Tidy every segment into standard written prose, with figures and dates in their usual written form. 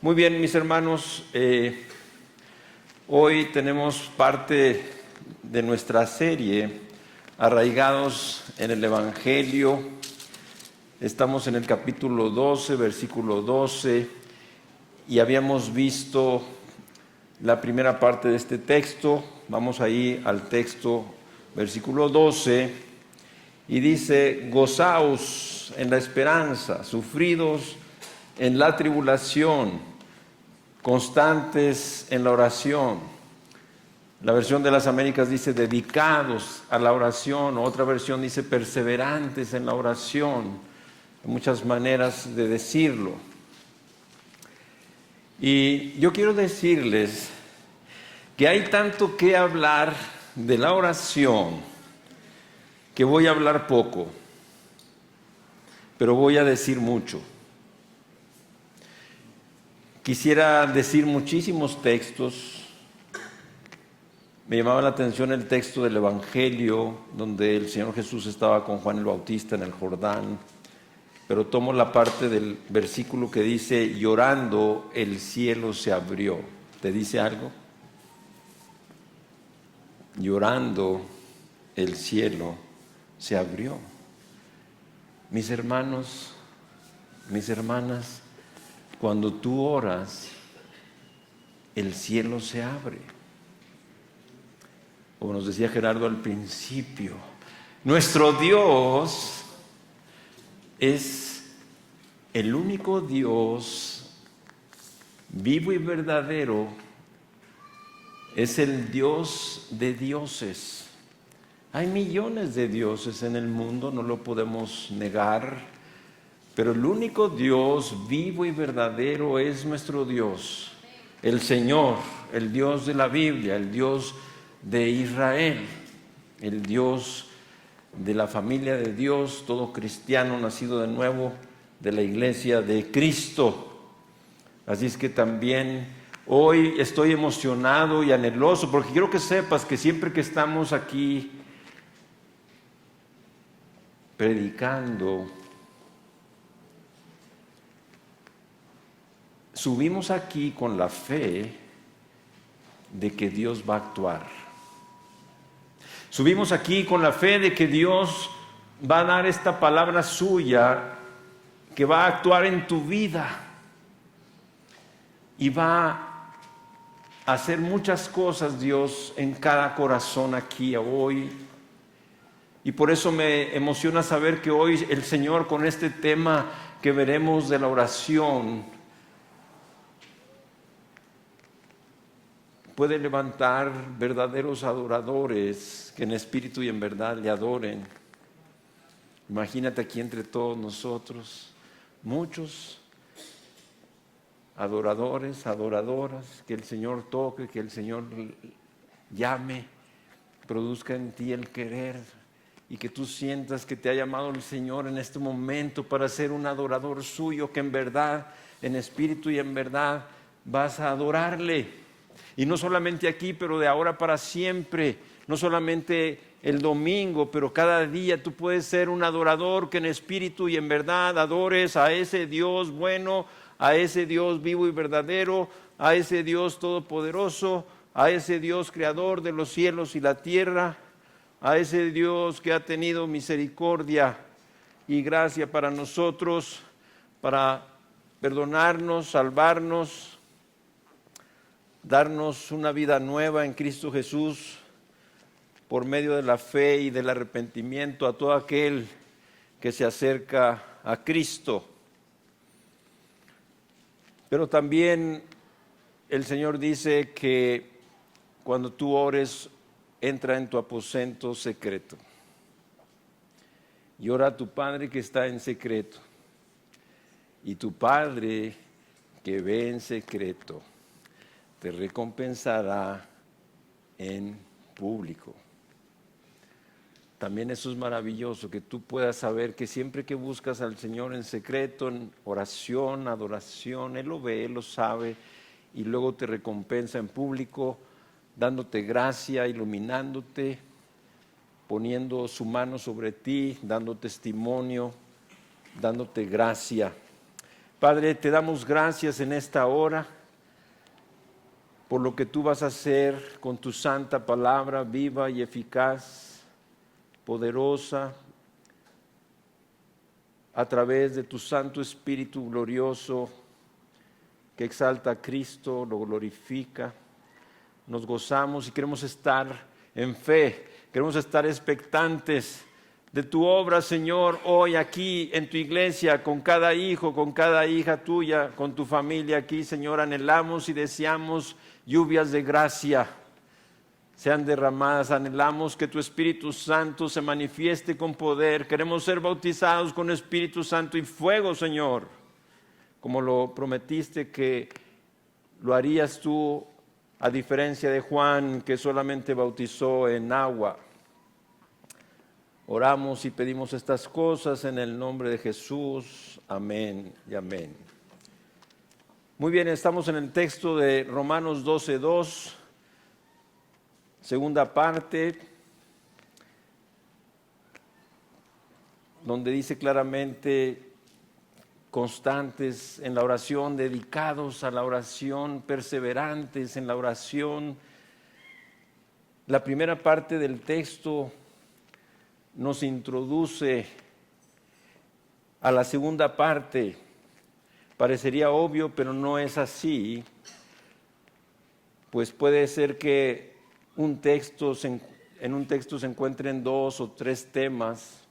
Muy bien, mis hermanos, hoy tenemos parte de nuestra serie Arraigados en el Evangelio. Estamos en el capítulo 12, versículo 12, y habíamos visto la primera parte de este texto. Vamos ahí al texto, versículo 12, y dice: gozaos en la esperanza, sufridos en la tribulación, constantes en la oración. La versión de las Américas dice dedicados a la oración, otra versión dice perseverantes en la oración. Hay muchas maneras de decirlo. Y yo quiero decirles que hay tanto que hablar de la oración que voy a hablar poco, pero voy a decir mucho. Quisiera decir muchísimos textos. Me llamaba la atención el texto del Evangelio donde el Señor Jesús estaba con Juan el Bautista en el Jordán, pero tomo la parte del versículo que dice: llorando el cielo se abrió. ¿Te dice algo? Llorando el cielo se abrió. Mis hermanos, mis hermanas, cuando tú oras, el cielo se abre. Como nos decía Gerardo al principio, nuestro Dios es el único Dios vivo y verdadero, es el Dios de dioses. Hay millones de dioses en el mundo, no lo podemos negar. Pero el único Dios vivo y verdadero es nuestro Dios, el Señor, el Dios de la Biblia, el Dios de Israel, el Dios de la familia de Dios, todo cristiano nacido de nuevo de la iglesia de Cristo. Así es que también hoy estoy emocionado y anheloso, porque quiero que sepas que siempre que estamos aquí predicando, subimos aquí con la fe de que Dios va a actuar. Subimos aquí con la fe de que Dios va a dar esta palabra suya, que va a actuar en tu vida y va a hacer muchas cosas Dios en cada corazón aquí hoy. Y por eso me emociona saber que hoy el Señor, con este tema que veremos de la oración, puede levantar verdaderos adoradores que en espíritu y en verdad le adoren. Imagínate aquí entre todos nosotros, muchos adoradores, adoradoras, que el Señor toque, que el Señor llame, produzca en ti el querer, y que tú sientas que te ha llamado el Señor en este momento para ser un adorador suyo, que en verdad, en espíritu y en verdad vas a adorarle. Y no solamente aquí, pero de ahora para siempre. No solamente el domingo, pero cada día tú puedes ser un adorador que en espíritu y en verdad adores a ese Dios bueno, a ese Dios vivo y verdadero, a ese Dios todopoderoso, a ese Dios creador de los cielos y la tierra, a ese Dios que ha tenido misericordia y gracia para nosotros, para perdonarnos, salvarnos, darnos una vida nueva en Cristo Jesús por medio de la fe y del arrepentimiento a todo aquel que se acerca a Cristo. Pero también el Señor dice que cuando tú ores, entra en tu aposento secreto y ora a tu Padre que está en secreto, y tu Padre que ve en secreto te recompensará en público. También eso es maravilloso, que tú puedas saber que siempre que buscas al Señor en secreto, en oración, adoración, Él lo ve, Él lo sabe, y luego te recompensa en público, dándote gracia, iluminándote, poniendo su mano sobre ti, dando testimonio, dándote gracia. Padre, te damos gracias en esta hora por lo que tú vas a hacer con tu santa palabra, viva y eficaz, poderosa, a través de tu Santo Espíritu glorioso que exalta a Cristo, lo glorifica. Nos gozamos y queremos estar en fe, queremos estar expectantes de tu obra, Señor, hoy aquí en tu iglesia, con cada hijo, con cada hija tuya, con tu familia aquí, Señor. Anhelamos y deseamos lluvias de gracia sean derramadas. Anhelamos que tu Espíritu Santo se manifieste con poder. Queremos ser bautizados con Espíritu Santo y fuego, Señor, como lo prometiste que lo harías tú, a diferencia de Juan, que solamente bautizó en agua. Oramos y pedimos estas cosas en el nombre de Jesús. Amén y amén. Muy bien, estamos en el texto de Romanos 12:2, segunda parte, donde dice claramente: constantes en la oración, dedicados a la oración, perseverantes en la oración. La primera parte del texto nos introduce a la segunda parte. Parecería obvio, pero no es así, pues puede ser que en un texto se encuentren 2 o 3 temas,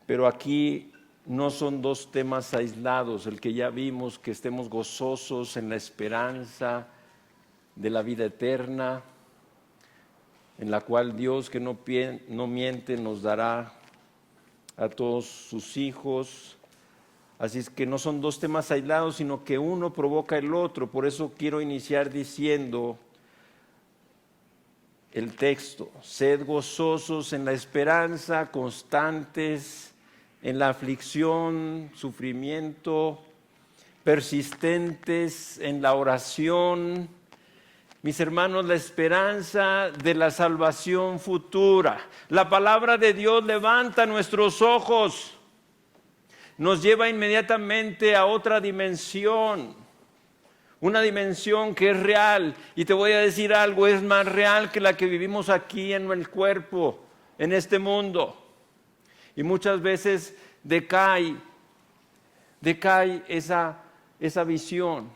pero aquí no son 2 temas aislados. El que ya vimos, que estemos gozosos en la esperanza de la vida eterna, en la cual Dios, que no miente, nos dará a todos sus hijos. Así es que no son 2 temas aislados, sino que uno provoca el otro. Por eso quiero iniciar diciendo el texto: sed gozosos en la esperanza, constantes en la aflicción, sufrimiento, persistentes en la oración. Mis hermanos, la esperanza de la salvación futura. La palabra de Dios levanta nuestros ojos, nos lleva inmediatamente a otra dimensión, una dimensión que es real. Y te voy a decir algo: es más real que la que vivimos aquí en el cuerpo, en este mundo. Y muchas veces decae esa visión,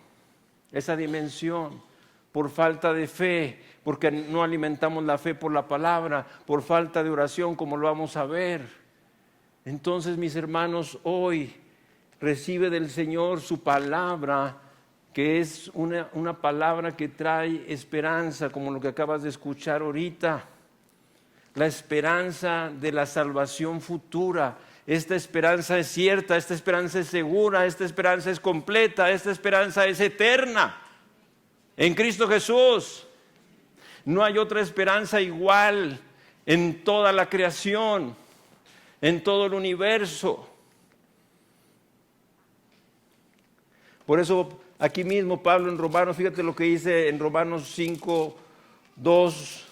esa dimensión, por falta de fe, porque no alimentamos la fe por la palabra, por falta de oración, como lo vamos a ver. Entonces, mis hermanos, hoy recibe del Señor su palabra, que es una palabra que trae esperanza, como lo que acabas de escuchar ahorita. La esperanza de la salvación futura. Esta esperanza es cierta, esta esperanza es segura, esta esperanza es completa, esta esperanza es eterna. En Cristo Jesús. No hay otra esperanza igual en toda la creación, en todo el universo. Por eso aquí mismo Pablo en Romanos, fíjate lo que dice en Romanos 5:2: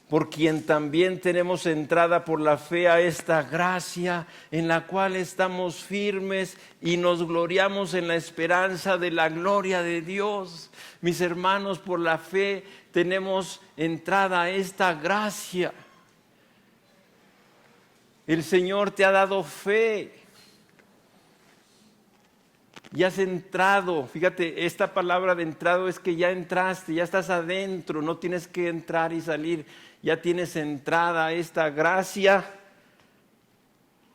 por quien también tenemos entrada por la fe a esta gracia, en la cual estamos firmes y nos gloriamos en la esperanza de la gloria de Dios. Mis hermanos, por la fe tenemos entrada a esta gracia. El Señor te ha dado fe y has entrado. Fíjate, esta palabra de entrado es que ya entraste, ya estás adentro, no tienes que entrar y salir. Ya tienes entrada a esta gracia,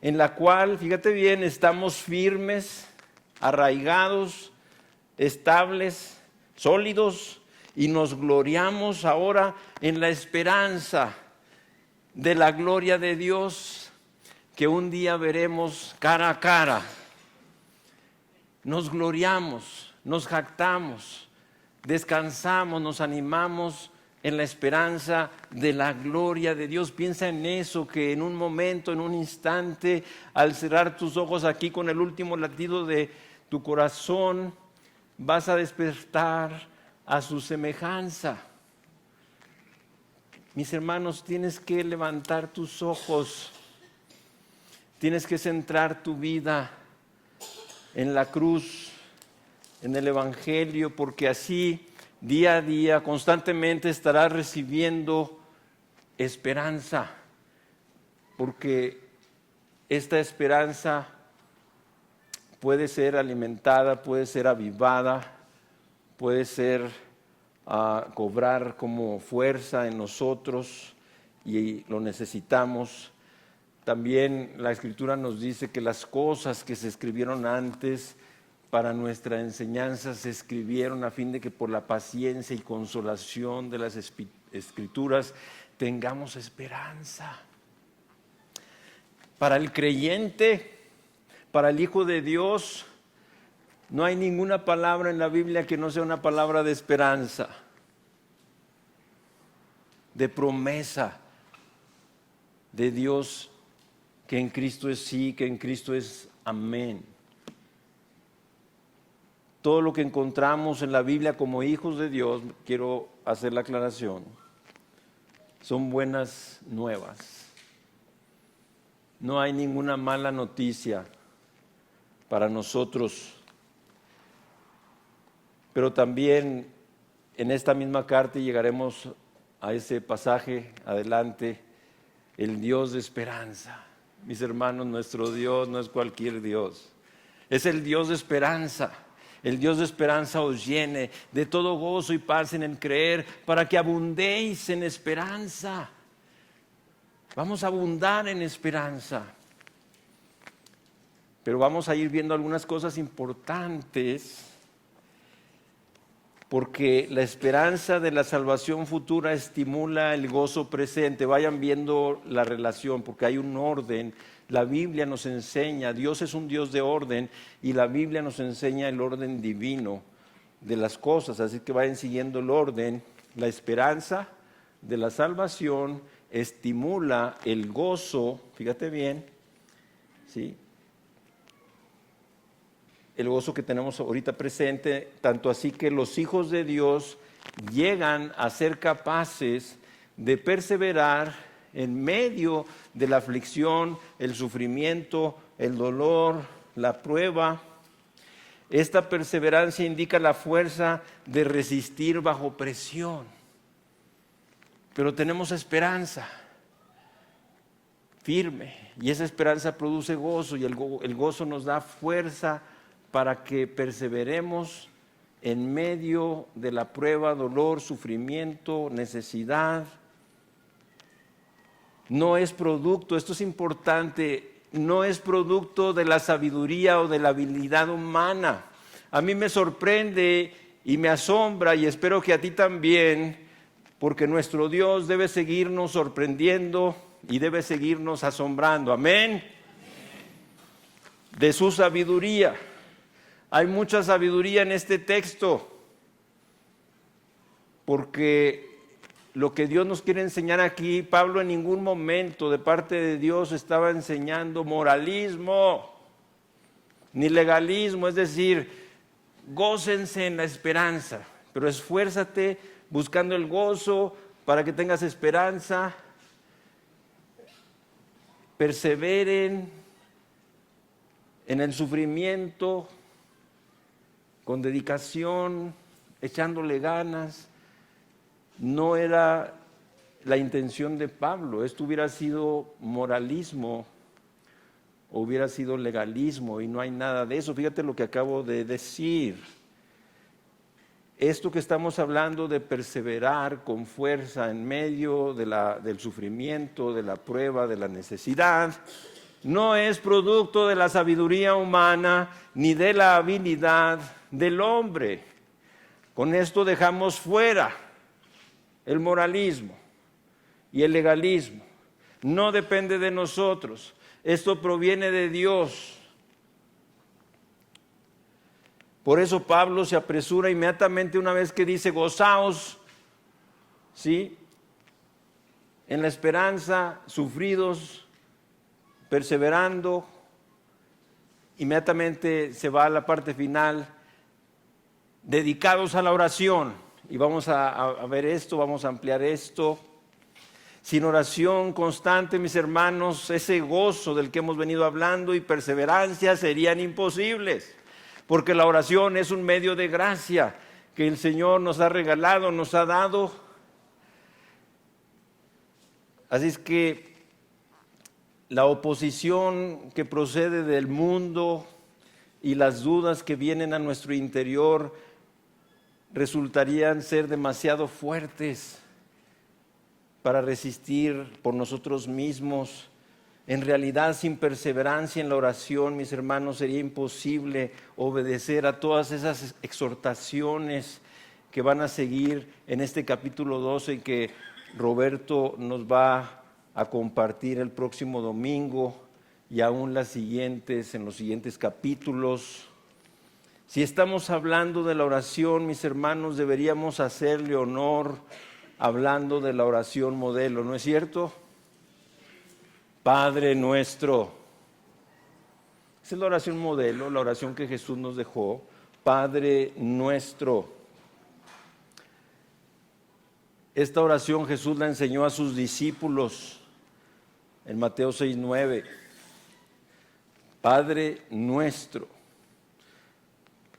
en la cual, fíjate bien, estamos firmes, arraigados, estables, sólidos, y nos gloriamos ahora en la esperanza de la gloria de Dios, que un día veremos cara a cara. Nos gloriamos, nos jactamos, descansamos, nos animamos en la esperanza de la gloria de Dios. Piensa en eso, que en un momento, en un instante, al cerrar tus ojos aquí con el último latido de tu corazón, vas a despertar a su semejanza. Mis hermanos, tienes que levantar tus ojos, tienes que centrar tu vida en la cruz, en el Evangelio, porque así día a día, constantemente estarás recibiendo esperanza, porque esta esperanza puede ser alimentada, puede ser avivada, puede ser cobrar como fuerza en nosotros y lo necesitamos. También la Escritura nos dice que las cosas que se escribieron antes para nuestra enseñanza se escribieron a fin de que por la paciencia y consolación de las Escrituras tengamos esperanza. Para el creyente, para el Hijo de Dios, no hay ninguna palabra en la Biblia que no sea una palabra de esperanza, de promesa de Dios, que en Cristo es sí, que en Cristo es amén. Todo lo que encontramos en la Biblia como hijos de Dios, quiero hacer la aclaración, son buenas nuevas. No hay ninguna mala noticia para nosotros. Pero también en esta misma carta llegaremos a ese pasaje adelante, el Dios de esperanza. Mis hermanos, nuestro Dios no es cualquier Dios, es el Dios de esperanza. El Dios de esperanza os llene de todo gozo y paz en el creer, para que abundéis en esperanza. Vamos a abundar en esperanza. Pero vamos a ir viendo algunas cosas importantes, porque la esperanza de la salvación futura estimula el gozo presente. Vayan viendo la relación, porque hay un orden. La Biblia nos enseña, Dios es un Dios de orden, y la Biblia nos enseña el orden divino de las cosas. Así que vayan siguiendo el orden. La esperanza de la salvación estimula el gozo, fíjate bien, ¿sí? El gozo que tenemos ahorita presente, tanto así que los hijos de Dios llegan a ser capaces de perseverar en medio de la aflicción, el sufrimiento, el dolor, la prueba. Esta perseverancia indica la fuerza de resistir bajo presión. Pero tenemos esperanza firme, y esa esperanza produce gozo, y el gozo nos da fuerza para que perseveremos en medio de la prueba, dolor, sufrimiento, necesidad. No es producto, esto es importante, no es producto de la sabiduría o de la habilidad humana. A mí me sorprende y me asombra, y espero que a ti también, porque nuestro Dios debe seguirnos sorprendiendo y debe seguirnos asombrando. Amén. De su sabiduría. Hay mucha sabiduría en este texto, porque lo que Dios nos quiere enseñar aquí, Pablo en ningún momento de parte de Dios estaba enseñando moralismo ni legalismo, es decir, gócense en la esperanza, pero esfuérzate buscando el gozo para que tengas esperanza, perseveren en el sufrimiento, con dedicación, echándole ganas. No era la intención de Pablo. Esto hubiera sido moralismo, o hubiera sido legalismo, y no hay nada de eso. Fíjate lo que acabo de decir. Esto que estamos hablando de perseverar con fuerza en medio del sufrimiento, de la prueba, de la necesidad, no es producto de la sabiduría humana ni de la habilidad del hombre. Con esto dejamos fuera el moralismo y el legalismo. No depende de nosotros. Esto proviene de Dios. Por eso Pablo se apresura inmediatamente una vez que dice gozaos, ¿sí?, en la esperanza, sufridos, perseverando. Inmediatamente se va a la parte final, dedicados a la oración. Y vamos a ver esto, vamos a ampliar esto. Sin oración constante, mis hermanos, ese gozo del que hemos venido hablando y perseverancia serían imposibles. porque la oración es un medio de gracia que el Señor nos ha regalado, nos ha dado. Así es que la oposición que procede del mundo y las dudas que vienen a nuestro interior resultarían ser demasiado fuertes para resistir por nosotros mismos. En realidad, sin perseverancia en la oración, mis hermanos, sería imposible obedecer a todas esas exhortaciones que van a seguir en este capítulo 12 y que Roberto nos va a compartir el próximo domingo y aún en los siguientes capítulos. Si estamos hablando de la oración, mis hermanos, deberíamos hacerle honor hablando de la oración modelo, ¿no es cierto? Padre nuestro. Esa es la oración modelo, la oración que Jesús nos dejó. Padre nuestro. Esta oración Jesús la enseñó a sus discípulos en Mateo 6:9. Padre nuestro.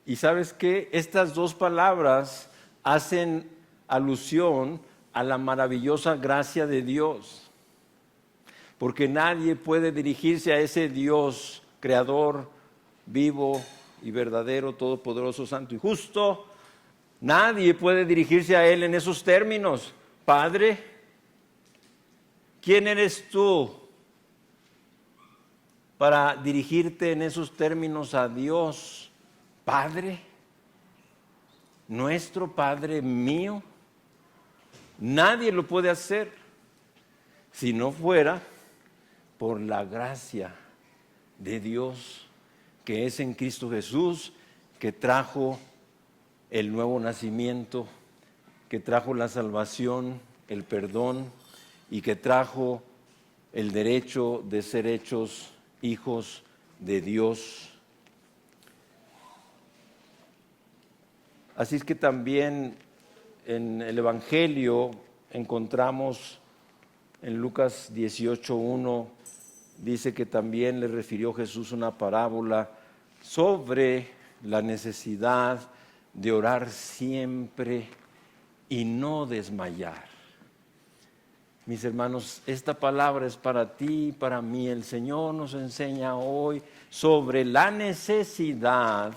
Y ¿sabes qué? Estas dos palabras hacen alusión a la maravillosa gracia de Dios. Porque nadie puede dirigirse a ese Dios creador, vivo y verdadero, todopoderoso, santo y justo. Nadie puede dirigirse a Él en esos términos. Padre, ¿quién eres tú para dirigirte en esos términos a Dios? Padre, nuestro Padre mío. Nadie lo puede hacer si no fuera por la gracia de Dios que es en Cristo Jesús, que trajo el nuevo nacimiento, que trajo la salvación, el perdón y que trajo el derecho de ser hechos hijos de Dios. Así es que también en el Evangelio encontramos en Lucas 18:1, dice que también le refirió Jesús una parábola sobre la necesidad de orar siempre y no desmayar. Mis hermanos, esta palabra es para ti y para mí. El Señor nos enseña hoy sobre la necesidad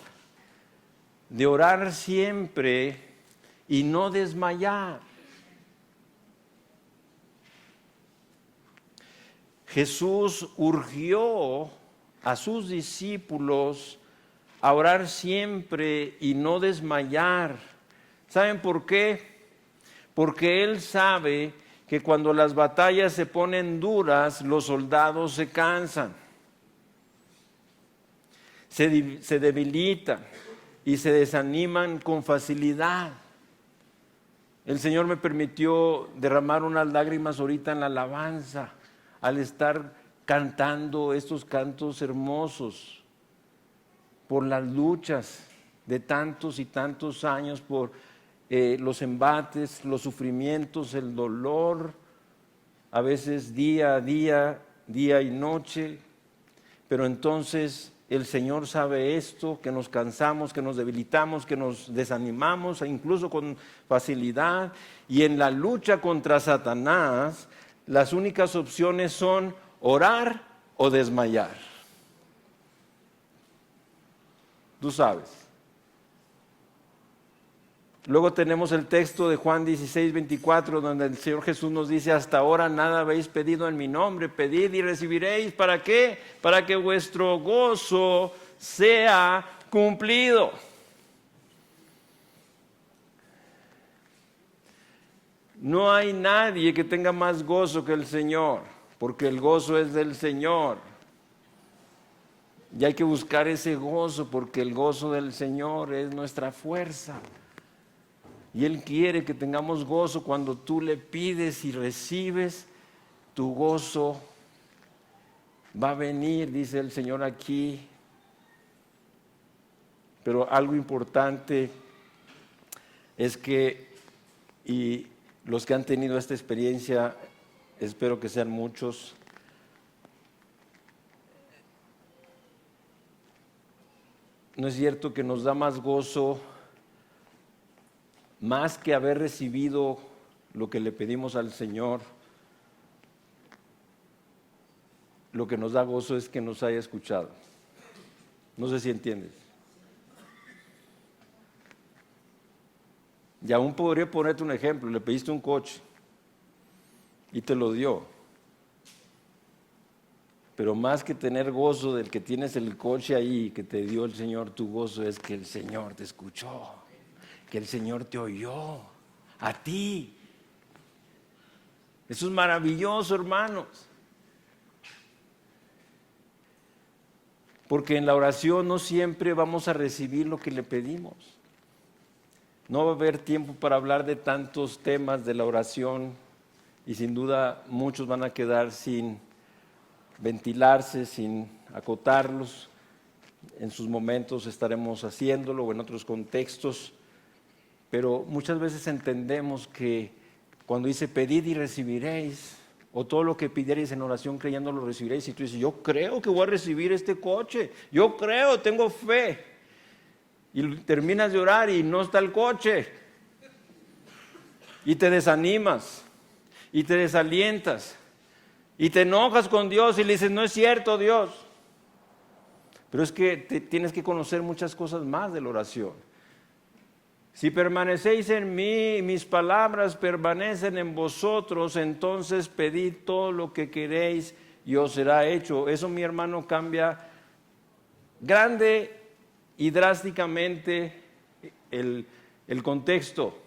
de orar siempre y no desmayar. Jesús urgió a sus discípulos a orar siempre y no desmayar. ¿Saben por qué? Porque Él sabe que cuando las batallas se ponen duras, los soldados se cansan, se debilitan y se desaniman con facilidad. El Señor me permitió derramar unas lágrimas ahorita en la alabanza al estar cantando estos cantos hermosos por las luchas de tantos y tantos años, por los embates, los sufrimientos, el dolor, a veces día a día, día y noche. Pero entonces el Señor sabe esto, que nos cansamos, que nos debilitamos, que nos desanimamos, incluso con facilidad. Y en la lucha contra Satanás, las únicas opciones son orar o desmayar. Tú sabes. Luego tenemos el texto de Juan 16:24, donde el Señor Jesús nos dice: hasta ahora nada habéis pedido en mi nombre, pedid y recibiréis. ¿Para qué? Para que vuestro gozo sea cumplido. No hay nadie que tenga más gozo que el Señor, porque el gozo es del Señor. Y hay que buscar ese gozo, porque el gozo del Señor es nuestra fuerza. Y Él quiere que tengamos gozo cuando tú le pides y recibes. Tu gozo va a venir, dice el Señor aquí. Pero algo importante es que, y los que han tenido esta experiencia, espero que sean muchos, ¿no es cierto que nos da más gozo, más que haber recibido lo que le pedimos al Señor? Lo que nos da gozo es que nos haya escuchado. No sé si entiendes. Y aún podría ponerte un ejemplo. Le pediste un coche y te lo dio. Pero más que tener gozo del que tienes el coche ahí, que te dio el Señor, tu gozo es que el Señor te escuchó, que el Señor te oyó, a ti. Eso es maravilloso, hermanos. Porque en la oración no siempre vamos a recibir lo que le pedimos. No va a haber tiempo para hablar de tantos temas de la oración y sin duda muchos van a quedar sin ventilarse, sin acotarlos. En sus momentos estaremos haciéndolo o en otros contextos, pero muchas veces entendemos que cuando dice pedid y recibiréis, o todo lo que pidierais en oración creyendo lo recibiréis, y tú dices, yo creo que voy a recibir este coche, yo creo, tengo fe, y terminas de orar y no está el coche, y te desanimas, y te desalientas, y te enojas con Dios y le dices, no es cierto, Dios. Pero es que tienes que conocer muchas cosas más de la oración. Si permanecéis en mí, mis palabras permanecen en vosotros, entonces pedid todo lo que queréis y os será hecho. Eso, mi hermano, cambia grande y drásticamente el contexto.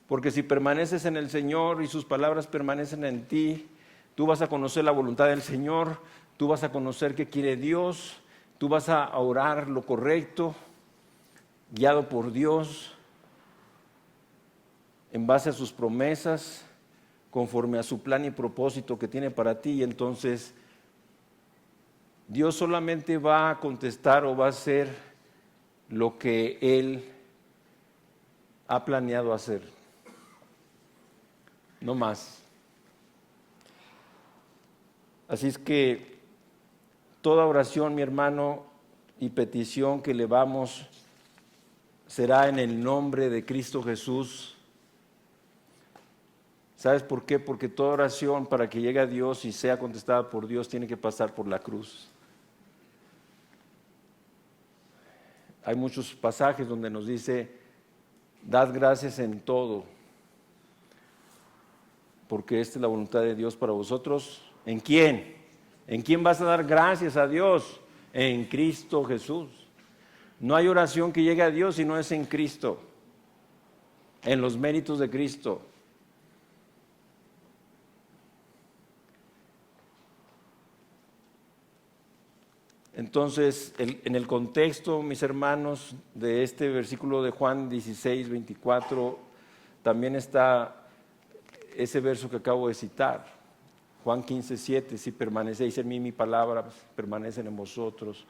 Porque si permaneces en el Señor y sus palabras permanecen en ti, tú vas a conocer la voluntad del Señor, tú vas a conocer qué quiere Dios, tú vas a orar lo correcto, guiado por Dios, en base a sus promesas, conforme a su plan y propósito que tiene para ti. Y entonces Dios solamente va a contestar o va a hacer lo que Él ha planeado hacer, no más. Así es que toda oración, mi hermano, y petición que elevamos será en el nombre de Cristo Jesús. ¿Sabes por qué? Porque toda oración para que llegue a Dios y sea contestada por Dios tiene que pasar por la cruz. Hay muchos pasajes donde nos dice, dad gracias en todo, porque esta es la voluntad de Dios para vosotros. ¿En quién? ¿En quién vas a dar gracias a Dios? En Cristo Jesús. No hay oración que llegue a Dios si no es en Cristo, en los méritos de Cristo. Entonces, en el contexto, mis hermanos, de este versículo de Juan 16, 24, también está ese verso que acabo de citar. Juan 15, 7, si permanecéis en mí, mi palabra permanecen en vosotros,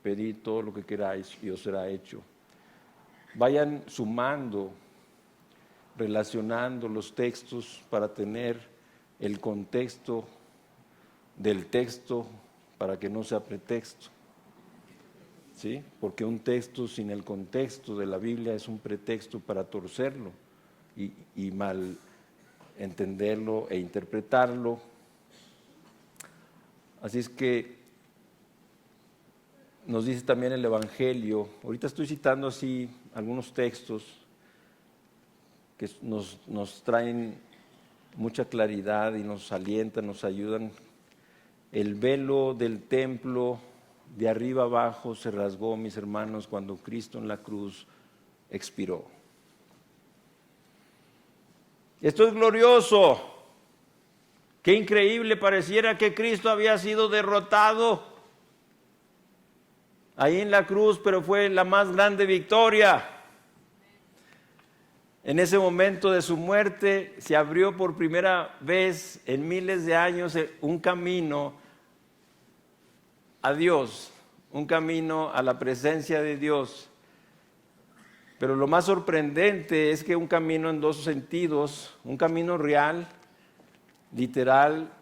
pedid todo lo que queráis y os será hecho. Vayan sumando, relacionando los textos para tener el contexto del texto para que no sea pretexto. ¿Sí? Porque un texto sin el contexto de la Biblia es un pretexto para torcerlo y mal entenderlo e interpretarlo. Así es que nos dice también el Evangelio, ahorita estoy citando así algunos textos que nos traen mucha claridad y nos alientan, nos ayudan. El velo del templo de arriba abajo se rasgó, mis hermanos, cuando Cristo en la cruz expiró. Esto es glorioso. Qué increíble, pareciera que Cristo había sido derrotado ahí en la cruz, pero fue la más grande victoria. En ese momento de su muerte se abrió por primera vez en miles de años un camino a Dios, un camino a la presencia de Dios. Pero lo más sorprendente es que un camino en dos sentidos, un camino real, literal,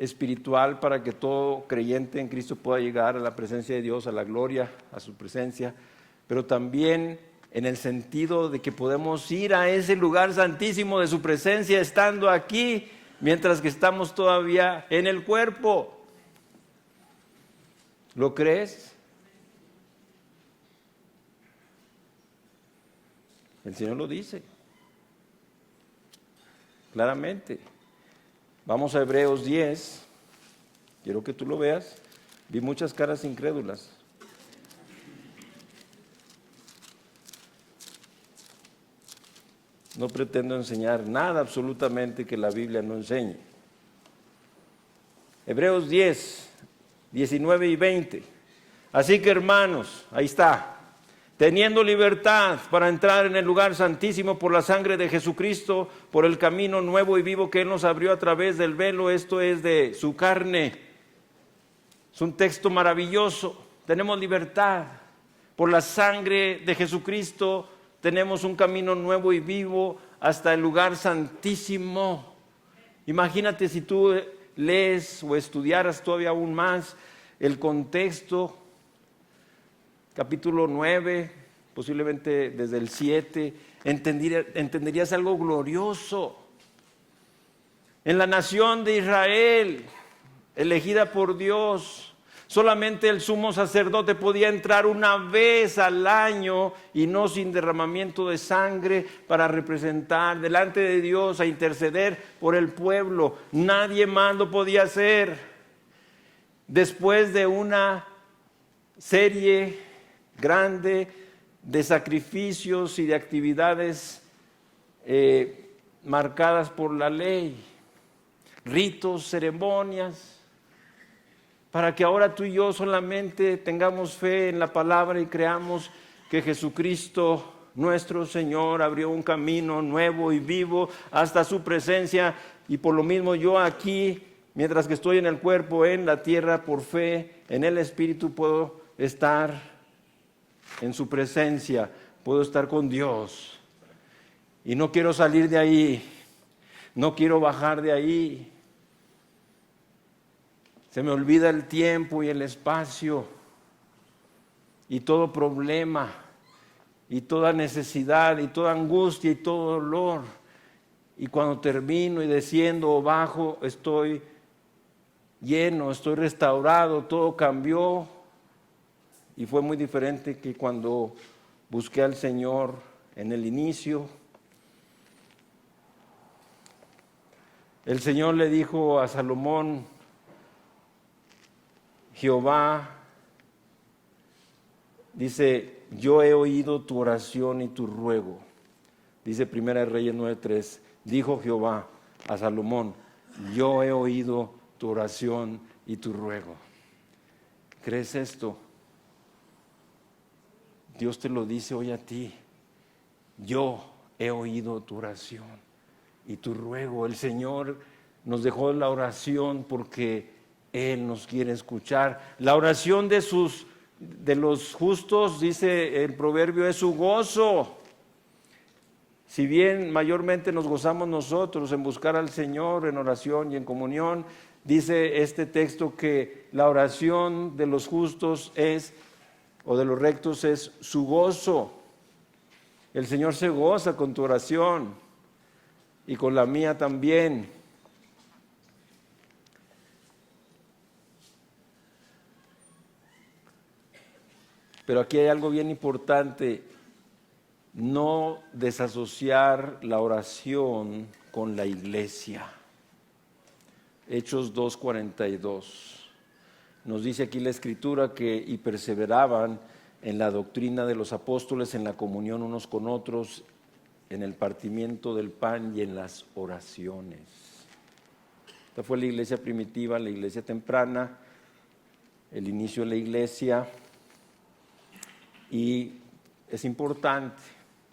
espiritual para que todo creyente en Cristo pueda llegar a la presencia de Dios, a la gloria, a su presencia, pero también en el sentido de que podemos ir a ese lugar santísimo de su presencia estando aquí, mientras que estamos todavía en el cuerpo. ¿Lo crees? El Señor lo dice claramente. Vamos a Hebreos 10. Quiero que tú lo veas. Vi muchas caras incrédulas. No pretendo enseñar nada absolutamente que la Biblia no enseñe. Hebreos 10, 19 y 20. Así que hermanos, ahí está. Teniendo libertad para entrar en el lugar santísimo por la sangre de Jesucristo, por el camino nuevo y vivo que Él nos abrió a través del velo, esto es de su carne. Es un texto maravilloso. Tenemos libertad. Por la sangre de Jesucristo tenemos un camino nuevo y vivo hasta el lugar santísimo. Imagínate si tú lees o estudiaras todavía aún más el contexto, capítulo 9, posiblemente desde el 7, entenderías algo glorioso. En la nación de Israel, elegida por Dios, solamente el sumo sacerdote podía entrar una vez al año y no sin derramamiento de sangre para representar delante de Dios a interceder por el pueblo. Nadie más lo podía hacer. Después de una serie grande de sacrificios y de actividades marcadas por la ley, ritos, ceremonias, para que ahora tú y yo solamente tengamos fe en la palabra y creamos que Jesucristo, nuestro Señor, abrió un camino nuevo y vivo hasta su presencia, y por lo mismo yo aquí, mientras que estoy en el cuerpo, en la tierra, por fe, en el Espíritu, puedo estar en su presencia, puedo estar con Dios. Y no quiero salir de ahí, no quiero bajar de ahí. Se me olvida el tiempo y el espacio y todo problema y toda necesidad y toda angustia y todo dolor. Y cuando termino y desciendo o bajo, estoy lleno, estoy restaurado, todo cambió. Y fue muy diferente que cuando busqué al Señor en el inicio. El Señor le dijo a Salomón: Jehová dice, yo he oído tu oración y tu ruego. Dice Primera de Reyes 9:3, dijo Jehová a Salomón, yo he oído tu oración y tu ruego. ¿Crees esto? Dios te lo dice hoy a ti. Yo he oído tu oración y tu ruego. El Señor nos dejó la oración porque Él nos quiere escuchar. La oración de los justos, dice el proverbio, es su gozo. Si bien mayormente nos gozamos nosotros en buscar al Señor en oración y en comunión, dice este texto que la oración de los justos o de los rectos es su gozo. El Señor se goza con tu oración y con la mía también. Pero aquí hay algo bien importante: no desasociar la oración con la iglesia. Hechos 2:42. Nos dice aquí la Escritura que y perseveraban en la doctrina de los apóstoles, en la comunión unos con otros, en el partimiento del pan y en las oraciones. Esta fue la iglesia primitiva, la iglesia temprana, el inicio de la iglesia. Y es importante,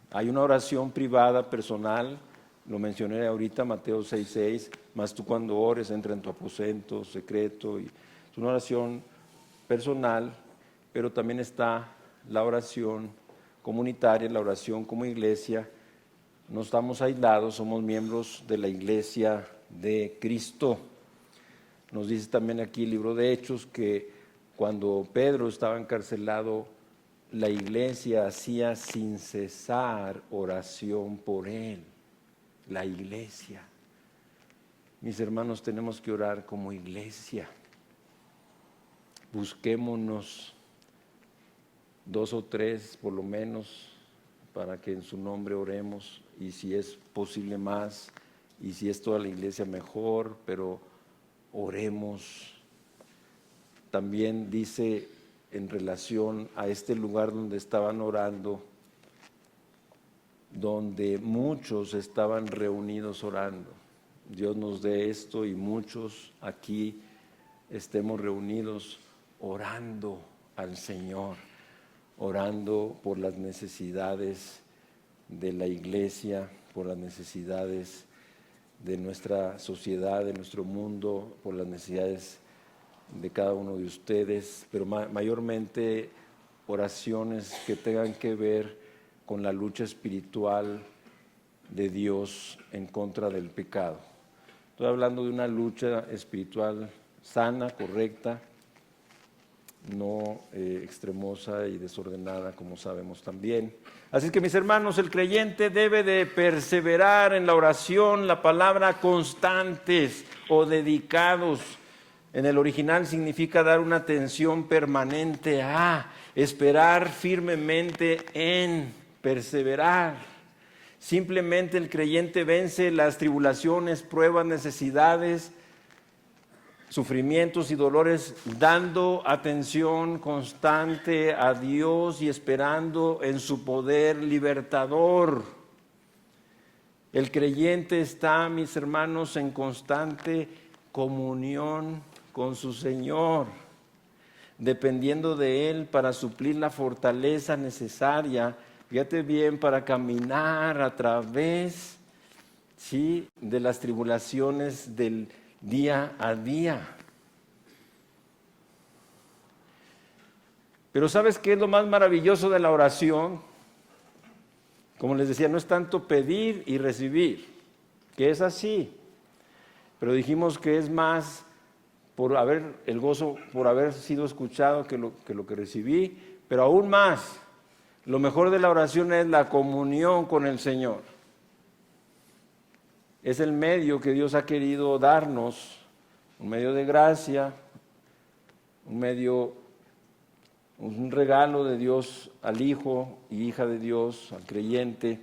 hay una oración privada, personal, lo mencioné ahorita, Mateo 6:6, mas tú cuando ores entra en tu aposento secreto. Y es una oración personal, pero también está la oración comunitaria, la oración como iglesia. No estamos aislados, somos miembros de la iglesia de Cristo. Nos dice también aquí el libro de Hechos que cuando Pedro estaba encarcelado, la iglesia hacía sin cesar oración por él. La iglesia. Mis hermanos, tenemos que orar como iglesia. Busquémonos 2 o 3 por lo menos para que en su nombre oremos, y si es posible más, y si es toda la iglesia mejor, pero oremos. También dice en relación a este lugar donde estaban orando, donde muchos estaban reunidos orando. Dios nos dé esto y muchos aquí estemos reunidos orando al Señor, orando por las necesidades de la iglesia, por las necesidades de nuestra sociedad, de nuestro mundo, por las necesidades de cada uno de ustedes, pero mayormente oraciones que tengan que ver con la lucha espiritual de Dios en contra del pecado. Estoy hablando de una lucha espiritual sana, correcta, no extremosa y desordenada, como sabemos también. Así que, mis hermanos, el creyente debe de perseverar en la oración. La palabra constantes o dedicados en el original significa dar una atención permanente a, esperar firmemente en, perseverar. Simplemente el creyente vence las tribulaciones, pruebas, necesidades, sufrimientos y dolores, dando atención constante a Dios y esperando en su poder libertador. El creyente está, mis hermanos, en constante comunión con su Señor, dependiendo de Él para suplir la fortaleza necesaria, fíjate bien, para caminar a través, ¿sí?, de las tribulaciones del día a día. Pero ¿sabes qué es lo más maravilloso de la oración? Como les decía, no es tanto pedir y recibir, que es así, pero dijimos que es más por haber el gozo, por haber sido escuchado que lo que recibí, pero aún más, lo mejor de la oración es la comunión con el Señor. Es el medio que Dios ha querido darnos, un medio de gracia, un regalo de Dios al Hijo y hija de Dios, al creyente,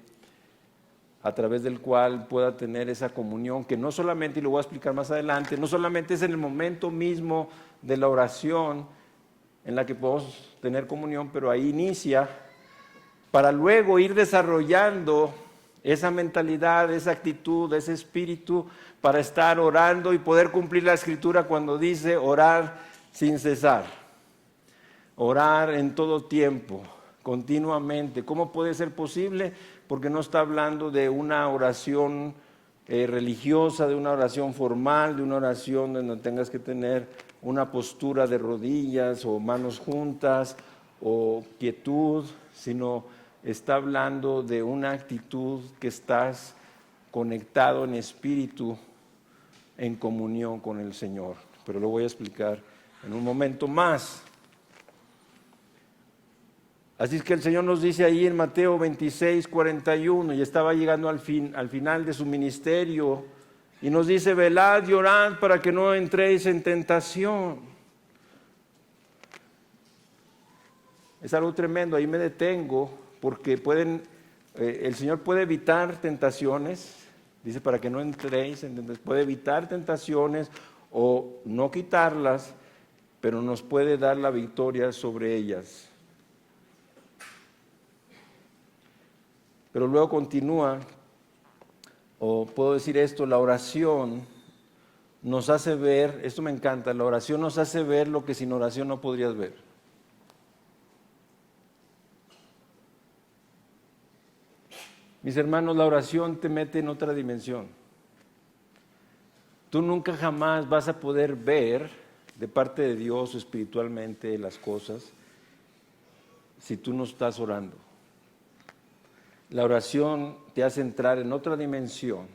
a través del cual pueda tener esa comunión, que no solamente, y lo voy a explicar más adelante, no solamente es en el momento mismo de la oración en la que podemos tener comunión, pero ahí inicia, para luego ir desarrollando esa mentalidad, esa actitud, ese espíritu, para estar orando y poder cumplir la Escritura cuando dice orar sin cesar, orar en todo tiempo, continuamente. ¿Cómo puede ser posible? Porque no está hablando de una oración religiosa, de una oración formal, de una oración donde tengas que tener una postura de rodillas o manos juntas o quietud, sino está hablando de una actitud que estás conectado en espíritu, en comunión con el Señor. Pero lo voy a explicar en un momento más. Así es que el Señor nos dice ahí en Mateo 26, 41, y estaba llegando al final de su ministerio, y nos dice: velad y orad para que no entréis en tentación. Es algo tremendo, ahí me detengo, porque el Señor puede evitar tentaciones, dice para que no entréis, puede evitar tentaciones o no quitarlas, pero nos puede dar la victoria sobre ellas. Pero luego continúa, o puedo decir esto, la oración nos hace ver, esto me encanta, la oración nos hace ver lo que sin oración no podrías ver. Mis hermanos, la oración te mete en otra dimensión. Tú nunca jamás vas a poder ver de parte de Dios espiritualmente las cosas si tú no estás orando. La oración te hace entrar en otra dimensión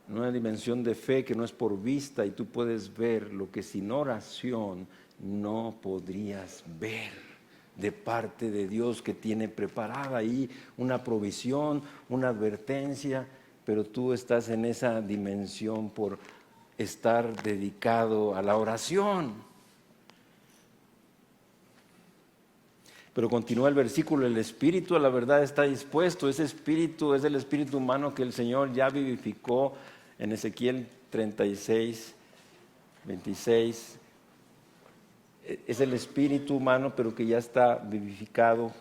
una dimensión de fe que no es por vista, y tú puedes ver lo que sin oración no podrías ver de parte de Dios, que tiene preparada ahí una provisión, una advertencia, pero tú estás en esa dimensión por estar dedicado a la oración. Pero continúa el versículo: el espíritu a la verdad está dispuesto. Ese espíritu es el espíritu humano que el Señor ya vivificó en Ezequiel 36, 26. Es el espíritu humano, pero que ya está vivificado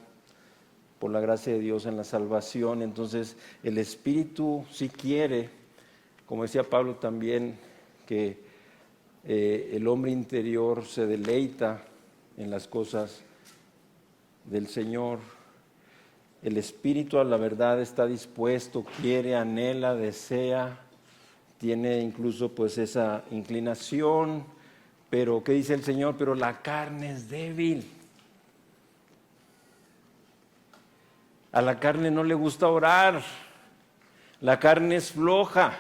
por la gracia de Dios en la salvación. Entonces el espíritu sí quiere, como decía Pablo también, que el hombre interior se deleita en las cosas del Señor. El espíritu a la verdad está dispuesto, quiere, anhela, desea, tiene incluso pues esa inclinación. Pero ¿qué dice el Señor? Pero la carne es débil. A la carne no le gusta orar. La carne es floja.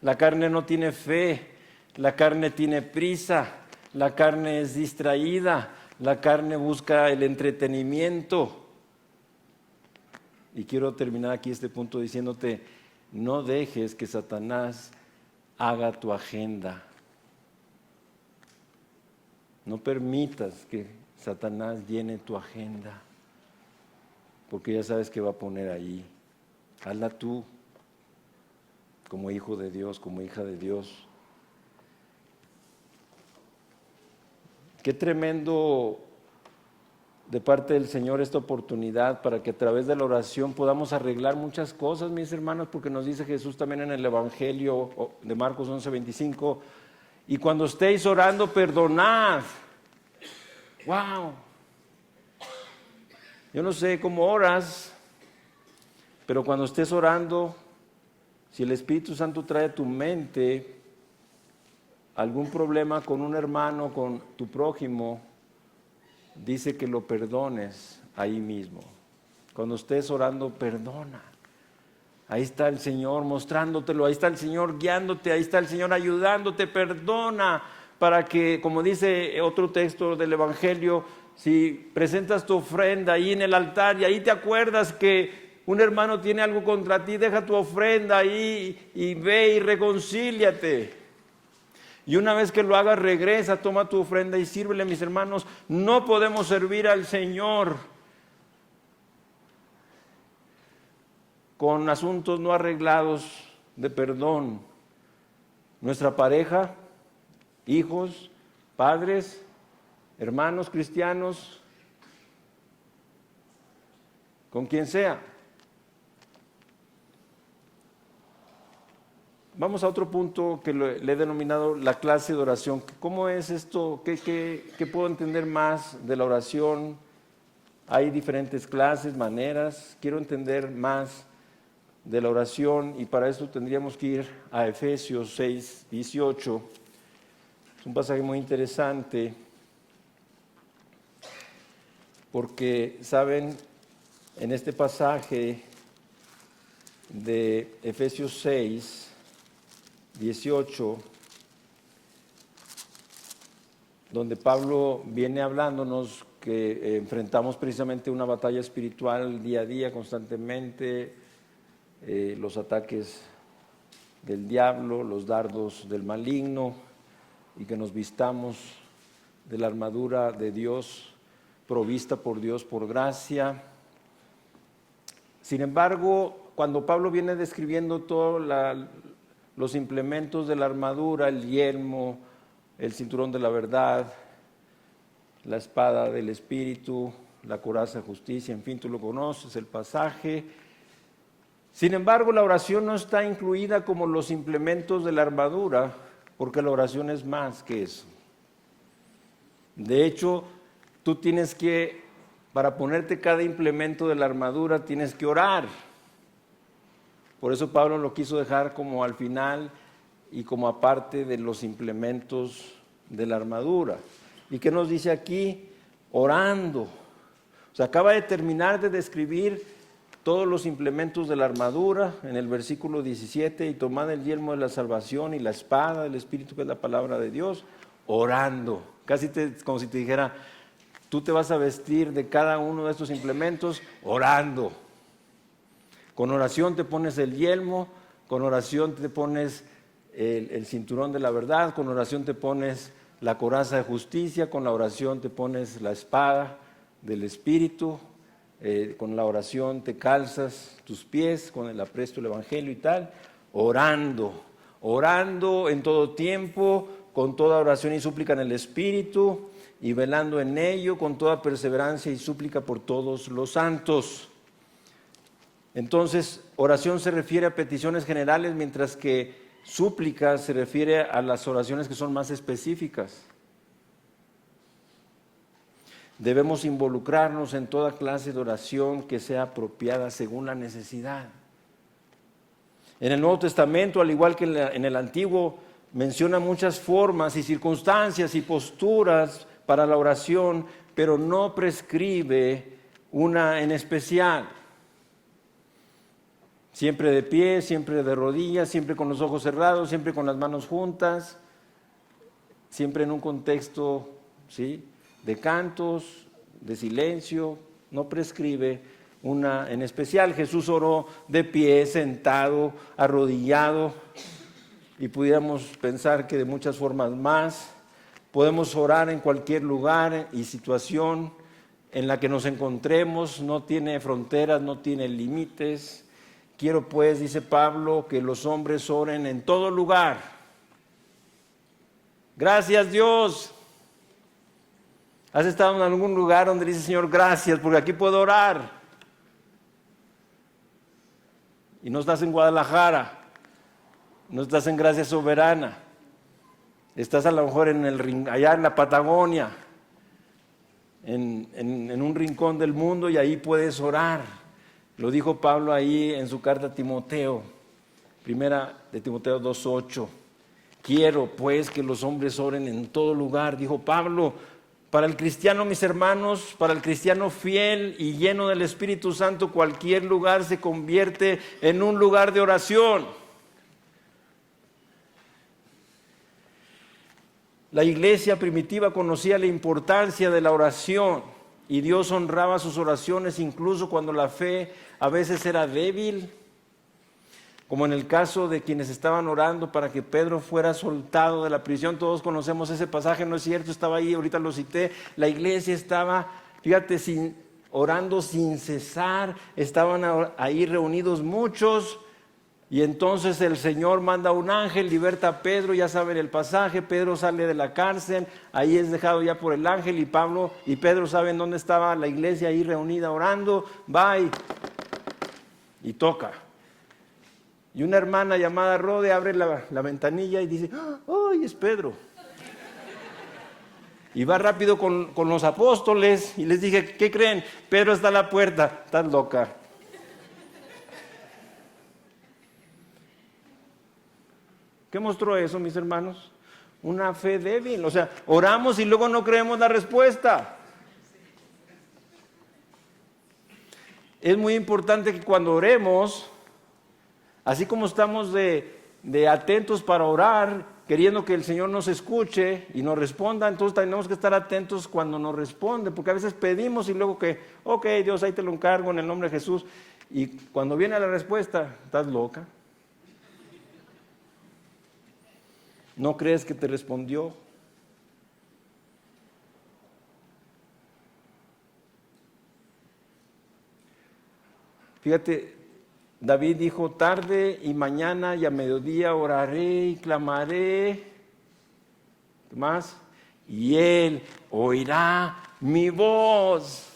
La carne no tiene fe. La carne tiene prisa. La carne es distraída. La carne busca el entretenimiento. Y quiero terminar aquí este punto diciéndote: no dejes que Satanás haga tu agenda. No permitas que Satanás llene tu agenda, porque ya sabes que va a poner ahí. Hazla tú, como hijo de Dios, como hija de Dios. Qué tremendo de parte del Señor esta oportunidad para que a través de la oración podamos arreglar muchas cosas, mis hermanos, porque nos dice Jesús también en el Evangelio de Marcos 11:25: y cuando estéis orando, perdonad. ¡Wow! Yo no sé cómo oras, pero cuando estés orando, si el Espíritu Santo trae a tu mente algún problema con un hermano, con tu prójimo, dice que lo perdones ahí mismo. Cuando estés orando, perdona. Ahí está el Señor mostrándotelo, ahí está el Señor guiándote, ahí está el Señor ayudándote. Perdona, para que, como dice otro texto del Evangelio, si presentas tu ofrenda ahí en el altar y ahí te acuerdas que un hermano tiene algo contra ti, deja tu ofrenda ahí y ve y reconcíliate. Y una vez que lo hagas, regresa, toma tu ofrenda y sírvele, mis hermanos. No podemos servir al Señor con asuntos no arreglados de perdón. Nuestra pareja, hijos, padres, hermanos cristianos, con quien sea. Vamos a otro punto que le he denominado la clase de oración. ¿Cómo es esto? ¿Qué puedo entender más de la oración? Hay diferentes clases, maneras. Quiero entender más de la oración, y para eso tendríamos que ir a Efesios 6:18. Es un pasaje muy interesante porque, ¿saben? En este pasaje de Efesios 6:18, donde Pablo viene hablándonos que enfrentamos precisamente una batalla espiritual día a día, constantemente, los ataques del diablo, los dardos del maligno, y que nos vistamos de la armadura de Dios, provista por Dios por gracia. Sin embargo, cuando Pablo viene describiendo todos los implementos de la armadura, el yelmo, el cinturón de la verdad, la espada del Espíritu, la coraza de justicia, en fin, tú lo conoces, el pasaje. Sin embargo, la oración no está incluida como los implementos de la armadura, porque la oración es más que eso. De hecho, tú tienes que, para ponerte cada implemento de la armadura, tienes que orar. Por eso Pablo lo quiso dejar como al final y como aparte de los implementos de la armadura. ¿Y qué nos dice aquí? Orando. O sea, acaba de terminar de describir todos los implementos de la armadura, en el versículo 17, y tomad el yelmo de la salvación y la espada del Espíritu, que es la palabra de Dios, orando. Casi como si te dijera, tú te vas a vestir de cada uno de estos implementos orando. Con oración te pones el yelmo, con oración te pones el cinturón de la verdad, con oración te pones la coraza de justicia, con la oración te pones la espada del Espíritu, con la oración te calzas tus pies con el apresto del Evangelio y tal, orando en todo tiempo, con toda oración y súplica en el Espíritu, y velando en ello con toda perseverancia y súplica por todos los santos. Entonces, oración se refiere a peticiones generales, mientras que súplica se refiere a las oraciones que son más específicas. Debemos involucrarnos en toda clase de oración que sea apropiada según la necesidad. En el Nuevo Testamento, al igual que en el Antiguo, menciona muchas formas y circunstancias y posturas para la oración, pero no prescribe una en especial. Siempre de pie, siempre de rodillas, siempre con los ojos cerrados, siempre con las manos juntas, siempre en un contexto, ¿sí?, de cantos, de silencio. No prescribe una en especial. Jesús oró de pie, sentado, arrodillado, y pudiéramos pensar que de muchas formas más. Podemos orar en cualquier lugar y situación en la que nos encontremos, no tiene fronteras, no tiene límites. Quiero pues, dice Pablo, que los hombres oren en todo lugar. Gracias, Dios. ¿Has estado en algún lugar donde dice, Señor, gracias, porque aquí puedo orar? Y no estás en Guadalajara, no estás en Gracia Soberana, estás a lo mejor allá en la Patagonia, en un rincón del mundo, y ahí puedes orar. Lo dijo Pablo ahí en su carta a Timoteo, primera de Timoteo 2:8. Quiero pues que los hombres oren en todo lugar, dijo Pablo. Para el cristiano, mis hermanos, para el cristiano fiel y lleno del Espíritu Santo, cualquier lugar se convierte en un lugar de oración. La iglesia primitiva conocía la importancia de la oración y Dios honraba sus oraciones incluso cuando la fe a veces era débil, como en el caso de quienes estaban orando para que Pedro fuera soltado de la prisión. Todos conocemos ese pasaje, ¿no es cierto? Estaba ahí, ahorita lo cité. La iglesia estaba, fíjate, orando sin cesar, estaban ahí reunidos muchos, y entonces el Señor manda un ángel, liberta a Pedro, ya saben el pasaje. Pedro sale de la cárcel, ahí es dejado ya por el ángel, y Pablo y Pedro saben dónde estaba la iglesia ahí reunida orando. Va y toca. Y una hermana llamada Rode abre la ventanilla y dice, ¡ay, es Pedro! Y va rápido con los apóstoles y les dije, ¿qué creen? Pedro está a la puerta. Estás loca. ¿Qué mostró eso, mis hermanos? Una fe débil. O sea, oramos y luego no creemos la respuesta. Es muy importante que cuando oremos, así como estamos de atentos para orar, queriendo que el Señor nos escuche y nos responda, entonces tenemos que estar atentos cuando nos responde, porque a veces pedimos y luego que, ok, Dios, ahí te lo encargo en el nombre de Jesús, y cuando viene la respuesta, estás loca. ¿No crees que te respondió? Fíjate, David dijo, tarde y mañana y a mediodía oraré y clamaré. ¿Qué más? Y Él oirá mi voz.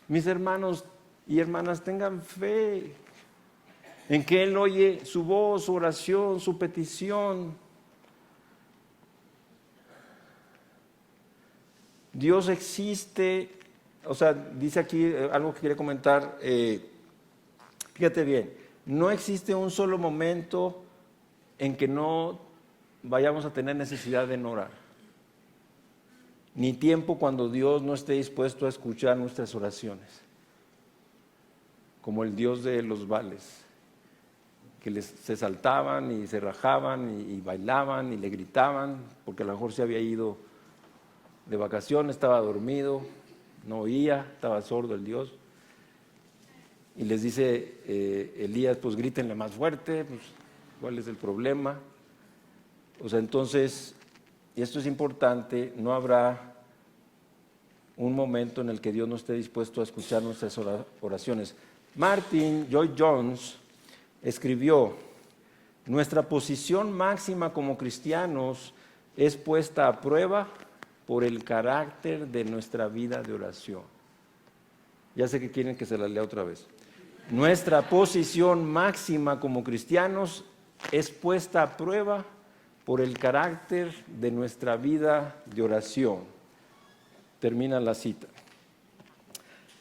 Mis hermanos y hermanas, tengan fe en que Él oye su voz, su oración, su petición. Dios existe. O sea, dice aquí algo que quiere comentar. Fíjate bien, no existe un solo momento en que no vayamos a tener necesidad de orar, ni tiempo cuando Dios no esté dispuesto a escuchar nuestras oraciones. como el dios de los vales, que se saltaban y se rajaban y bailaban y le gritaban, porque a lo mejor se había ido de vacaciones, estaba dormido, no oía, estaba sordo el Dios. Y les dice Elías, pues grítenle más fuerte, pues ¿cuál es el problema? O sea, entonces, y esto es importante, no habrá un momento en el que Dios no esté dispuesto a escuchar nuestras oraciones. Martin Lloyd-Jones escribió: nuestra posición máxima como cristianos es puesta a prueba por el carácter de nuestra vida de oración. Ya sé que quieren que se la lea otra vez. Nuestra posición máxima como cristianos es puesta a prueba por el carácter de nuestra vida de oración. Termina la cita.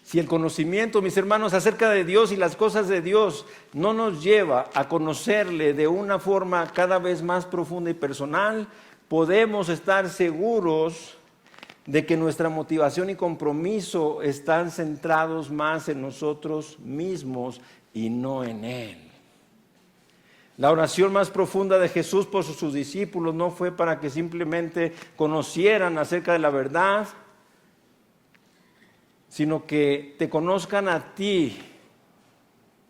Si el conocimiento, mis hermanos, acerca de Dios y las cosas de Dios no nos lleva a conocerle de una forma cada vez más profunda y personal, podemos estar seguros de que nuestra motivación y compromiso están centrados más en nosotros mismos y no en Él. La oración más profunda de Jesús por sus discípulos no fue para que simplemente conocieran acerca de la verdad, sino que te conozcan a ti,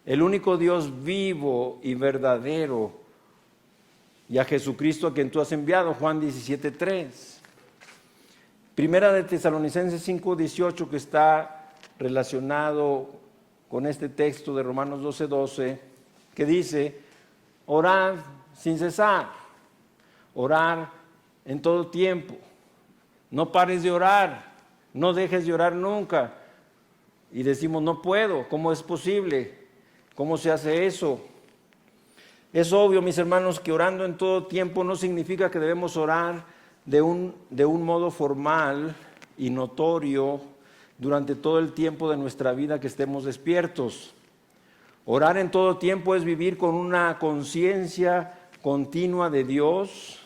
el único Dios vivo y verdadero, y a Jesucristo a quien tú has enviado, Juan 17:3. Primera de Tesalonicenses 5:18, que está relacionado con este texto de Romanos 12:12, que dice: orad sin cesar, orar en todo tiempo, no pares de orar, no dejes de orar nunca. Y decimos, no puedo, ¿cómo es posible? ¿Cómo se hace eso? Es obvio, mis hermanos, que orando en todo tiempo no significa que debemos orar de un modo formal y notorio durante todo el tiempo de nuestra vida que estemos despiertos. Orar en todo tiempo es vivir con una conciencia continua de Dios,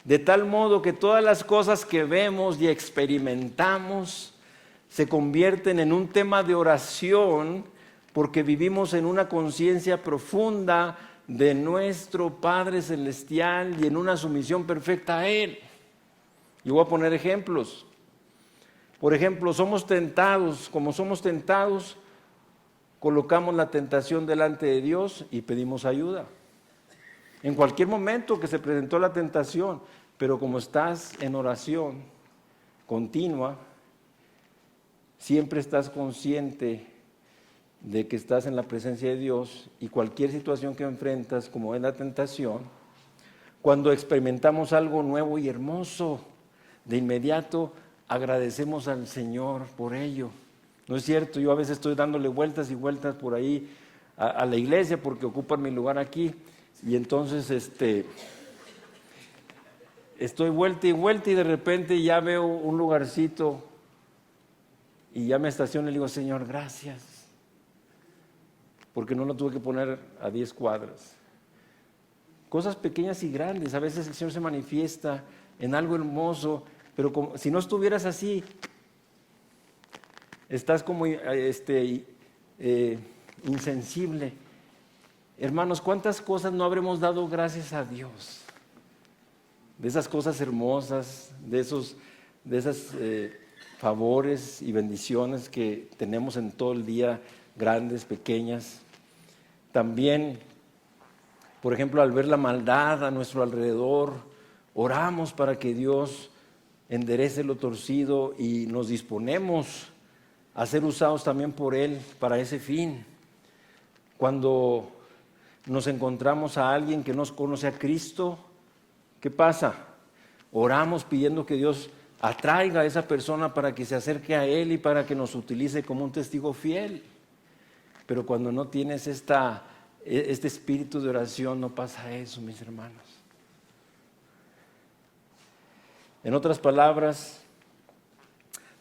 de tal modo que todas las cosas que vemos y experimentamos se convierten en un tema de oración, porque vivimos en una conciencia profunda de nuestro Padre Celestial y en una sumisión perfecta a Él. Y voy a poner ejemplos. Por ejemplo, como somos tentados, colocamos la tentación delante de Dios y pedimos ayuda. En cualquier momento que se presentó la tentación, pero como estás en oración continua, siempre estás consciente de que estás en la presencia de Dios, y cualquier situación que enfrentas, como es la tentación, cuando experimentamos algo nuevo y hermoso, de inmediato agradecemos al Señor por ello. ¿No es cierto? Yo a veces estoy dándole vueltas y vueltas por ahí a la iglesia porque ocupan mi lugar aquí, y entonces estoy vuelta y vuelta y de repente ya veo un lugarcito y ya me estaciono y le digo, Señor, gracias, porque no lo tuve que poner a 10 cuadras. Cosas pequeñas y grandes, a veces el Señor se manifiesta en algo hermoso, pero si no estuvieras así, estás como insensible. Hermanos, ¿cuántas cosas no habremos dado gracias a Dios? De esas cosas hermosas, de esos favores y bendiciones que tenemos en todo el día, grandes, pequeñas. También, por ejemplo, al ver la maldad a nuestro alrededor, oramos para que Dios enderece lo torcido y nos disponemos a ser usados también por Él para ese fin. Cuando nos encontramos a alguien que no conoce a Cristo, ¿qué pasa? Oramos pidiendo que Dios atraiga a esa persona para que se acerque a Él y para que nos utilice como un testigo fiel. Pero cuando no tienes este espíritu de oración, no pasa eso, mis hermanos. En otras palabras,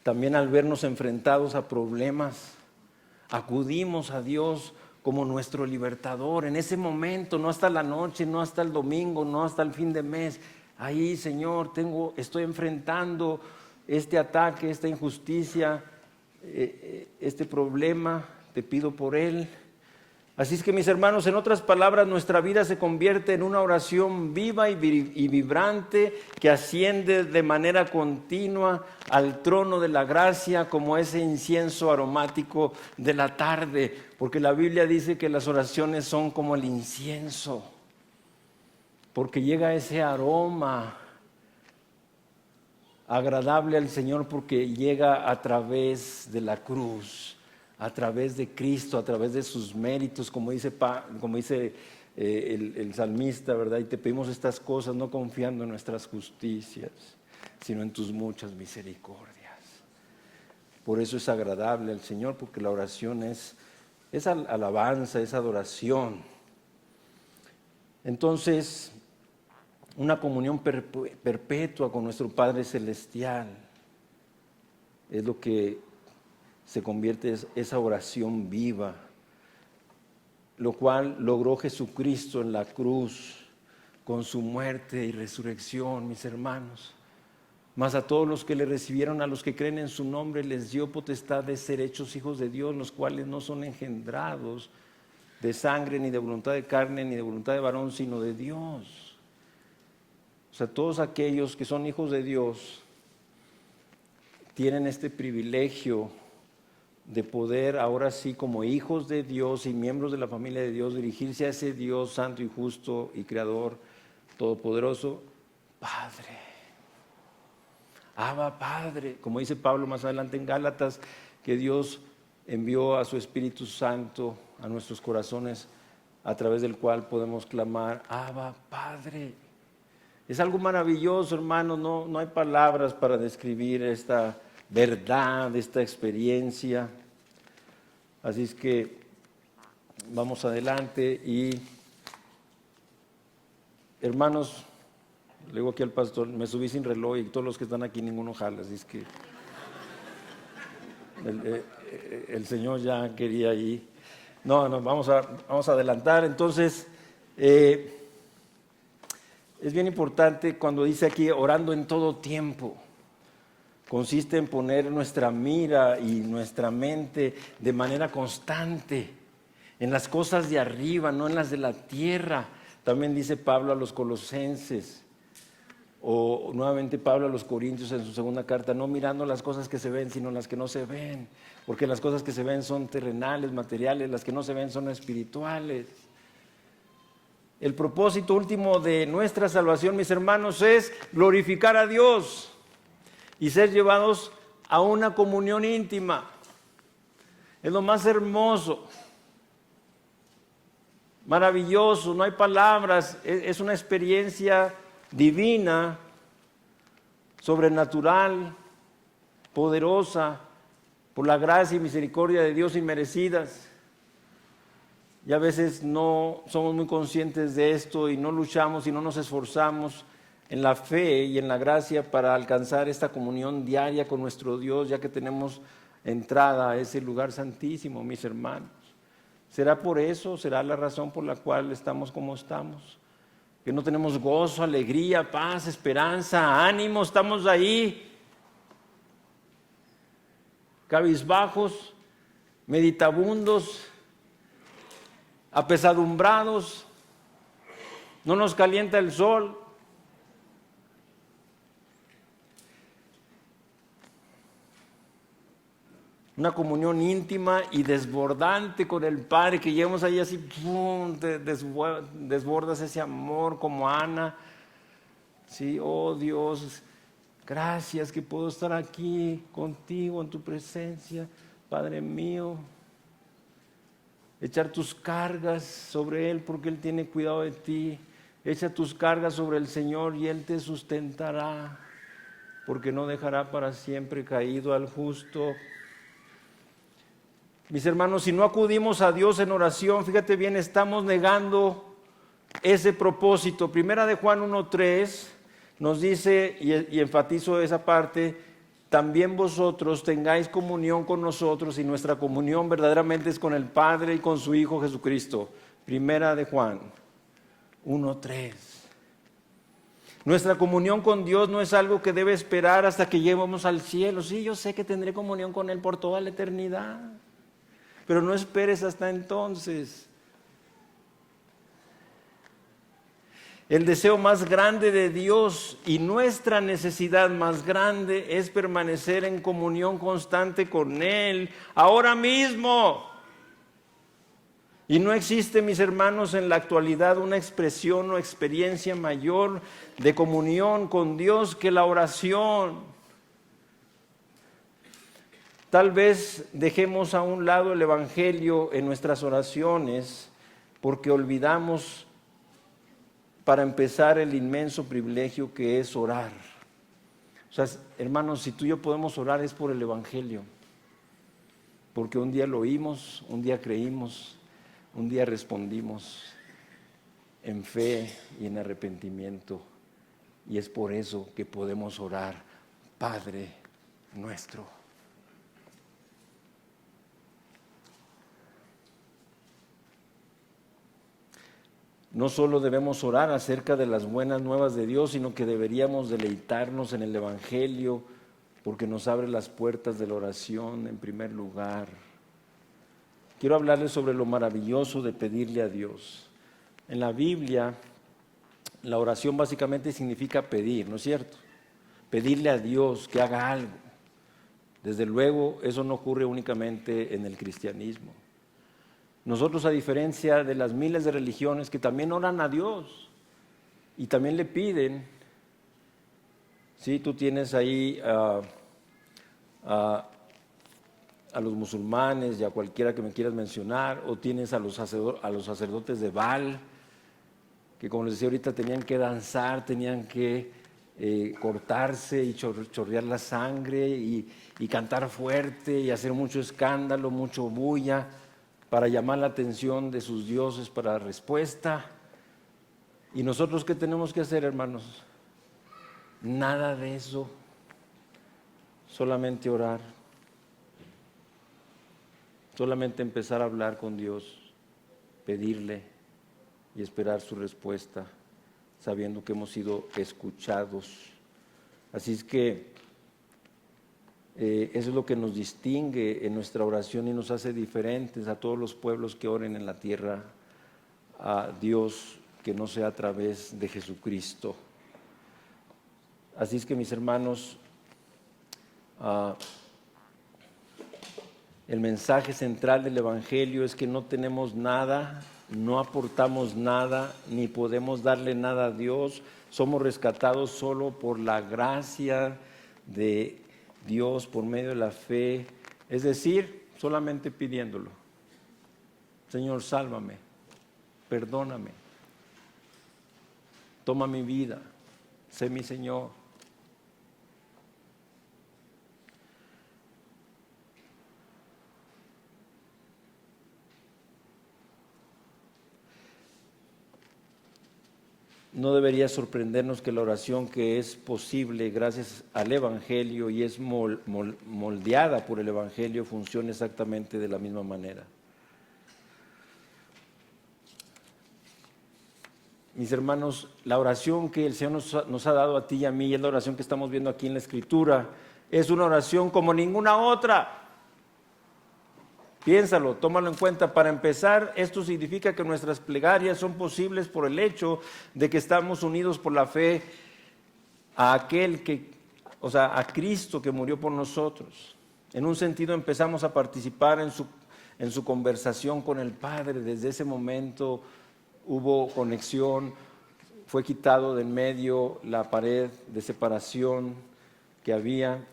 también al vernos enfrentados a problemas, acudimos a Dios como nuestro libertador. En ese momento, no hasta la noche, no hasta el domingo, no hasta el fin de mes. Ahí, Señor, estoy enfrentando este ataque, esta injusticia, este problema. te pido por él. Así es que, mis hermanos, en otras palabras, nuestra vida se convierte en una oración viva y vibrante que asciende de manera continua al trono de la gracia como ese incienso aromático de la tarde, porque la Biblia dice que las oraciones son como el incienso, porque llega ese aroma agradable al Señor, porque llega a través de la cruz, a través de Cristo, a través de sus méritos, como dice el salmista, ¿verdad? Y te pedimos estas cosas no confiando en nuestras justicias, sino en tus muchas misericordias. Por eso es agradable al Señor, porque la oración es alabanza, es adoración. Entonces, una comunión perpetua con nuestro Padre Celestial es lo que se convierte en esa oración viva, lo cual logró Jesucristo en la cruz con su muerte y resurrección, mis hermanos. Mas a todos los que le recibieron, a los que creen en su nombre, les dio potestad de ser hechos hijos de Dios, los cuales no son engendrados de sangre, ni de voluntad de carne, ni de voluntad de varón, sino de Dios. O sea, todos aquellos que son hijos de Dios tienen este privilegio de poder ahora sí, como hijos de Dios y miembros de la familia de Dios, dirigirse a ese Dios santo y justo y creador todopoderoso. Padre, Abba Padre, como dice Pablo más adelante en Gálatas, que Dios envió a su Espíritu Santo a nuestros corazones, a través del cual podemos clamar, Abba Padre. Es algo maravilloso, hermanos, no hay palabras para describir esta verdad, esta experiencia. Así es que vamos adelante y, hermanos, le digo aquí al pastor, me subí sin reloj y todos los que están aquí ninguno jala, así es que el Señor ya quería ir. No, vamos a adelantar. Entonces, es bien importante cuando dice aquí orando en todo tiempo. Consiste en poner nuestra mira y nuestra mente de manera constante en las cosas de arriba, no en las de la tierra. También dice Pablo a los Colosenses, o nuevamente Pablo a los Corintios en su segunda carta, no mirando las cosas que se ven, sino las que no se ven, porque las cosas que se ven son terrenales, materiales, las que no se ven son espirituales. El propósito último de nuestra salvación, mis hermanos, es glorificar a Dios y ser llevados a una comunión íntima. Es lo más hermoso, maravilloso, no hay palabras, es una experiencia divina, sobrenatural, poderosa, por la gracia y misericordia de Dios inmerecidas. Y a veces no somos muy conscientes de esto y no luchamos y no nos esforzamos en la fe y en la gracia para alcanzar esta comunión diaria con nuestro Dios, ya que tenemos entrada a ese lugar santísimo, mis hermanos. ¿Será por eso? ¿Será la razón por la cual estamos como estamos? Que no tenemos gozo, alegría, paz, esperanza, ánimo, estamos ahí, cabizbajos, meditabundos, apesadumbrados, no nos calienta el sol. Una comunión íntima y desbordante con el Padre, que llegamos ahí así, ¡pum!, desbordas ese amor como Ana. Sí, oh Dios, gracias que puedo estar aquí contigo en tu presencia, Padre mío. Echar tus cargas sobre Él porque Él tiene cuidado de ti. Echa tus cargas sobre el Señor y Él te sustentará, porque no dejará para siempre caído al justo. Mis hermanos, si no acudimos a Dios en oración, fíjate bien, estamos negando ese propósito. Primera de Juan 1:3 nos dice, y enfatizo esa parte, también vosotros tengáis comunión con nosotros, y nuestra comunión verdaderamente es con el Padre y con su Hijo Jesucristo. Primera de Juan 1:3. Nuestra comunión con Dios no es algo que debe esperar hasta que lleguemos al cielo. Sí, yo sé que tendré comunión con Él por toda la eternidad. pero no esperes hasta entonces. El deseo más grande de Dios y nuestra necesidad más grande es permanecer en comunión constante con Él, ahora mismo. Y no existe, mis hermanos, en la actualidad una expresión o experiencia mayor de comunión con Dios que la oración. Tal vez dejemos a un lado el Evangelio en nuestras oraciones porque olvidamos, para empezar, el inmenso privilegio que es orar. O sea, hermanos, si tú y yo podemos orar es por el Evangelio, porque un día lo oímos, un día creímos, un día respondimos en fe y en arrepentimiento, y es por eso que podemos orar, Padre nuestro. No solo debemos orar acerca de las buenas nuevas de Dios, sino que deberíamos deleitarnos en el Evangelio, porque nos abre las puertas de la oración en primer lugar. Quiero hablarles sobre lo maravilloso de pedirle a Dios. En la Biblia, la oración básicamente significa pedir, ¿no es cierto? Pedirle a Dios que haga algo. Desde luego, eso no ocurre únicamente en el cristianismo. Nosotros, a diferencia de las miles de religiones que también oran a Dios y también le piden, ¿sí? Tú tienes ahí a los musulmanes y a cualquiera que me quieras mencionar, o tienes a los sacerdotes de Baal, que como les decía ahorita tenían que danzar, tenían que cortarse y chorrear la sangre y cantar fuerte y hacer mucho escándalo, mucho bulla, para llamar la atención de sus dioses para respuesta. ¿Y nosotros qué tenemos que hacer, hermanos? Nada de eso, solamente orar, solamente empezar a hablar con Dios, pedirle y esperar su respuesta, sabiendo que hemos sido escuchados. Así es que eso es lo que nos distingue en nuestra oración y nos hace diferentes a todos los pueblos que oren en la tierra a Dios, que no sea a través de Jesucristo. Así es que, mis hermanos, el mensaje central del Evangelio es que no tenemos nada, no aportamos nada, ni podemos darle nada a Dios. Somos rescatados solo por la gracia de Dios por medio de la fe, es decir, solamente pidiéndolo. Señor, sálvame, perdóname, toma mi vida, sé mi Señor. No debería sorprendernos que la oración, que es posible gracias al Evangelio y es moldeada por el Evangelio, funcione exactamente de la misma manera. Mis hermanos, la oración que el Señor nos ha dado a ti y a mí, y es la oración que estamos viendo aquí en la Escritura, es una oración como ninguna otra. Piénsalo, tómalo en cuenta. Para empezar, esto significa que nuestras plegarias son posibles por el hecho de que estamos unidos por la fe a a Cristo que murió por nosotros. En un sentido, empezamos a participar en su conversación con el Padre. Desde ese momento hubo conexión, fue quitado de en medio la pared de separación que había.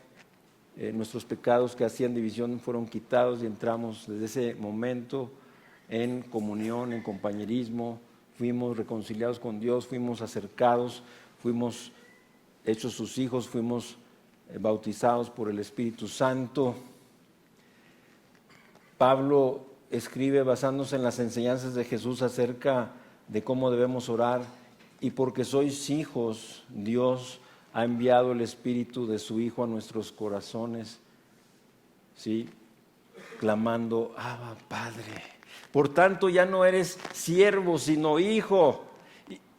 Nuestros pecados que hacían división fueron quitados y entramos desde ese momento en comunión, en compañerismo, fuimos reconciliados con Dios, fuimos acercados, fuimos hechos sus hijos, fuimos bautizados por el Espíritu Santo. Pablo escribe basándose en las enseñanzas de Jesús acerca de cómo debemos orar, y porque sois hijos, Dios ha enviado el Espíritu de su Hijo a nuestros corazones, ¿sí? Clamando, Abba, Padre. Por tanto, ya no eres siervo, sino hijo,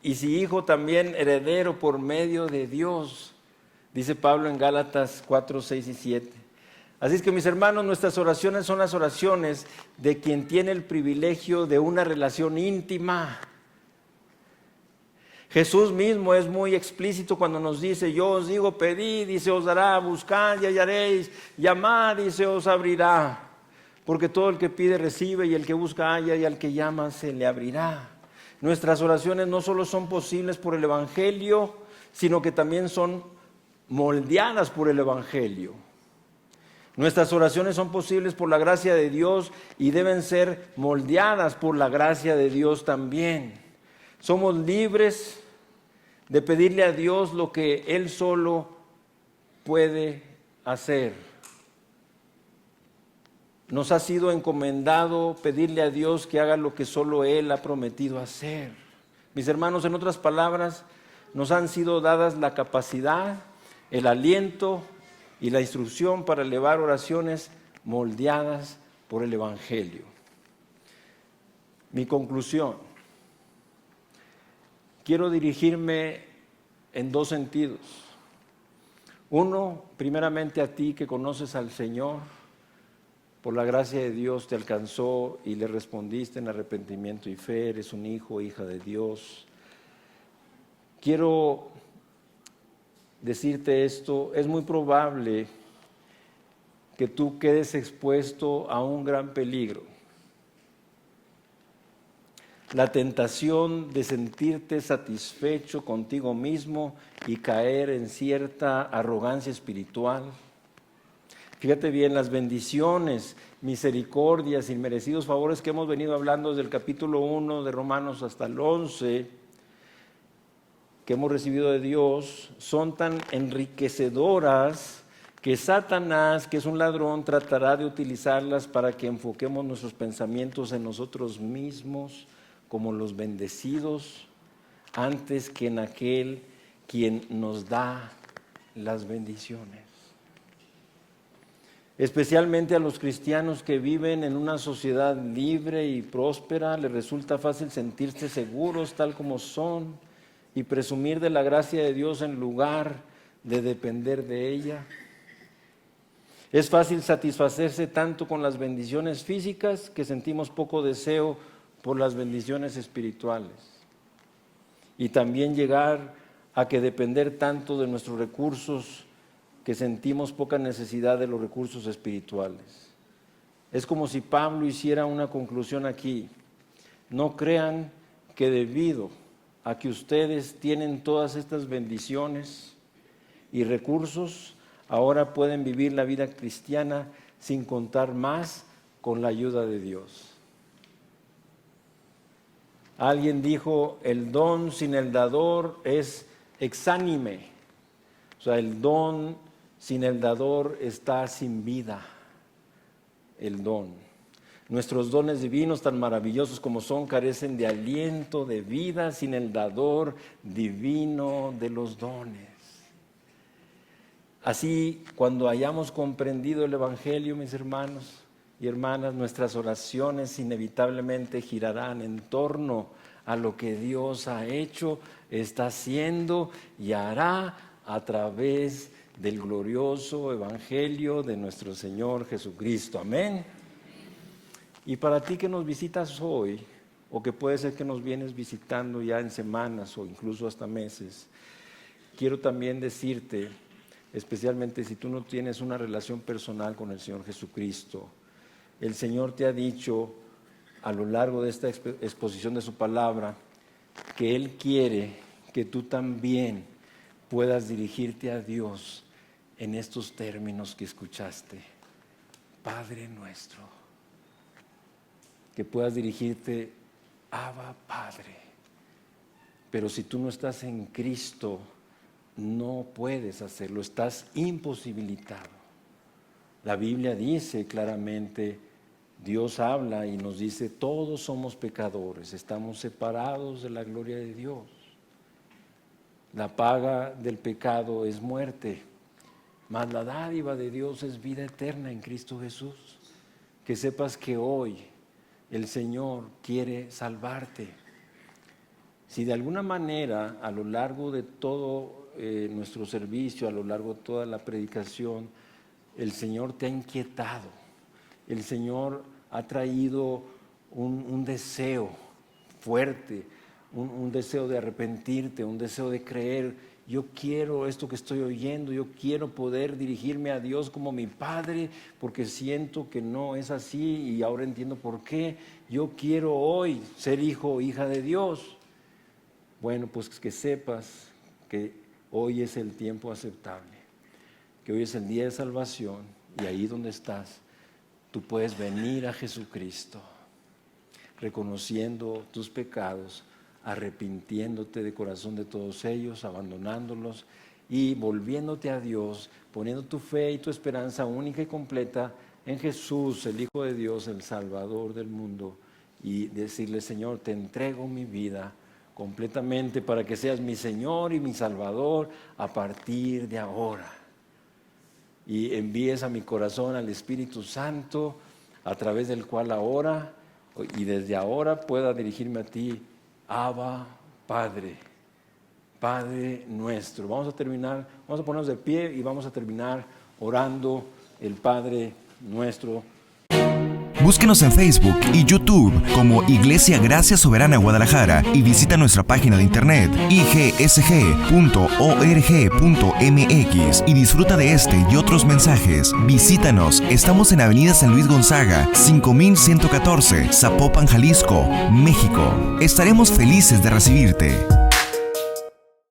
y si hijo, también heredero por medio de Dios. Dice Pablo en Gálatas 4, 6 y 7. Así es que, mis hermanos, nuestras oraciones son las oraciones de quien tiene el privilegio de una relación íntima. Jesús mismo es muy explícito cuando nos dice: yo os digo, pedid y se os dará, buscad y hallaréis, llamad y se os abrirá. Porque todo el que pide recibe, y el que busca halla, y al que llama se le abrirá. Nuestras oraciones no solo son posibles por el Evangelio, sino que también son moldeadas por el Evangelio. Nuestras oraciones son posibles por la gracia de Dios y deben ser moldeadas por la gracia de Dios también. Somos libres de pedirle a Dios lo que Él solo puede hacer. Nos ha sido encomendado pedirle a Dios que haga lo que solo Él ha prometido hacer. Mis hermanos, en otras palabras, nos han sido dadas la capacidad, el aliento y la instrucción para elevar oraciones moldeadas por el Evangelio. Mi conclusión: quiero dirigirme en dos sentidos. Uno, primeramente a ti que conoces al Señor. Por la gracia de Dios te alcanzó y le respondiste en arrepentimiento y fe. Eres un hijo o hija de Dios. Quiero decirte esto: es muy probable que tú quedes expuesto a un gran peligro. La tentación de sentirte satisfecho contigo mismo y caer en cierta arrogancia espiritual. Fíjate bien, las bendiciones, misericordias, inmerecidos favores que hemos venido hablando desde el capítulo 1 de Romanos hasta el 11, que hemos recibido de Dios, son tan enriquecedoras que Satanás, que es un ladrón, tratará de utilizarlas para que enfoquemos nuestros pensamientos en nosotros mismos como los bendecidos, antes que en aquel quien nos da las bendiciones. Especialmente a los cristianos que viven en una sociedad libre y próspera, les resulta fácil sentirse seguros tal como son y presumir de la gracia de Dios en lugar de depender de ella. Es fácil satisfacerse tanto con las bendiciones físicas que sentimos poco deseo por las bendiciones espirituales. Y también llegar a que depender tanto de nuestros recursos que sentimos poca necesidad de los recursos espirituales. Es como si Pablo hiciera una conclusión aquí: no crean que debido a que ustedes tienen todas estas bendiciones y recursos, ahora pueden vivir la vida cristiana sin contar más con la ayuda de Dios. Alguien dijo: el don sin el dador es exánime. O sea, el don sin el dador está sin vida, el don. Nuestros dones divinos, tan maravillosos como son, carecen de aliento, de vida, sin el dador divino de los dones. Así, cuando hayamos comprendido el Evangelio, mis hermanos y hermanas, nuestras oraciones inevitablemente girarán en torno a lo que Dios ha hecho, está haciendo y hará a través del glorioso Evangelio de nuestro Señor Jesucristo. Amén. Y para ti que nos visitas hoy, o que puede ser que nos vienes visitando ya en semanas o incluso hasta meses, quiero también decirte, especialmente si tú no tienes una relación personal con el Señor Jesucristo, el Señor te ha dicho a lo largo de esta exposición de su palabra que Él quiere que tú también puedas dirigirte a Dios en estos términos que escuchaste: Padre nuestro. Que puedas dirigirte: Abba, Padre. Pero si tú no estás en Cristo, no puedes hacerlo, estás imposibilitado. La Biblia dice claramente, Dios habla y nos dice: todos somos pecadores, estamos separados de la gloria de Dios. La paga del pecado es muerte, mas la dádiva de Dios es vida eterna en Cristo Jesús. Que sepas que hoy el Señor quiere salvarte. Si de alguna manera a lo largo de todo nuestro servicio, a lo largo de toda la predicación, el Señor te ha inquietado, el Señor ha traído un deseo fuerte, un deseo de arrepentirte, un deseo de creer. Yo quiero esto que estoy oyendo, yo quiero poder dirigirme a Dios como mi Padre, porque siento que no es así y ahora entiendo por qué. Yo quiero hoy ser hijo o hija de Dios. Bueno, pues que sepas que hoy es el tiempo aceptable, que hoy es el día de salvación, y ahí donde estás, tú puedes venir a Jesucristo, reconociendo tus pecados, arrepintiéndote de corazón de todos ellos, abandonándolos y volviéndote a Dios, poniendo tu fe y tu esperanza única y completa en Jesús, el Hijo de Dios, el Salvador del mundo, y decirle: Señor, te entrego mi vida completamente para que seas mi Señor y mi Salvador a partir de ahora. Y envíes a mi corazón al Espíritu Santo, a través del cual ahora y desde ahora pueda dirigirme a ti. Abba, Padre, Padre nuestro. Vamos a terminar, vamos a ponernos de pie y vamos a terminar orando el Padre nuestro. Búsquenos en Facebook y YouTube como Iglesia Gracia Soberana Guadalajara y visita nuestra página de internet igsg.org.mx y disfruta de este y otros mensajes. Visítanos, estamos en Avenida San Luis Gonzaga, 5114, Zapopan, Jalisco, México. Estaremos felices de recibirte.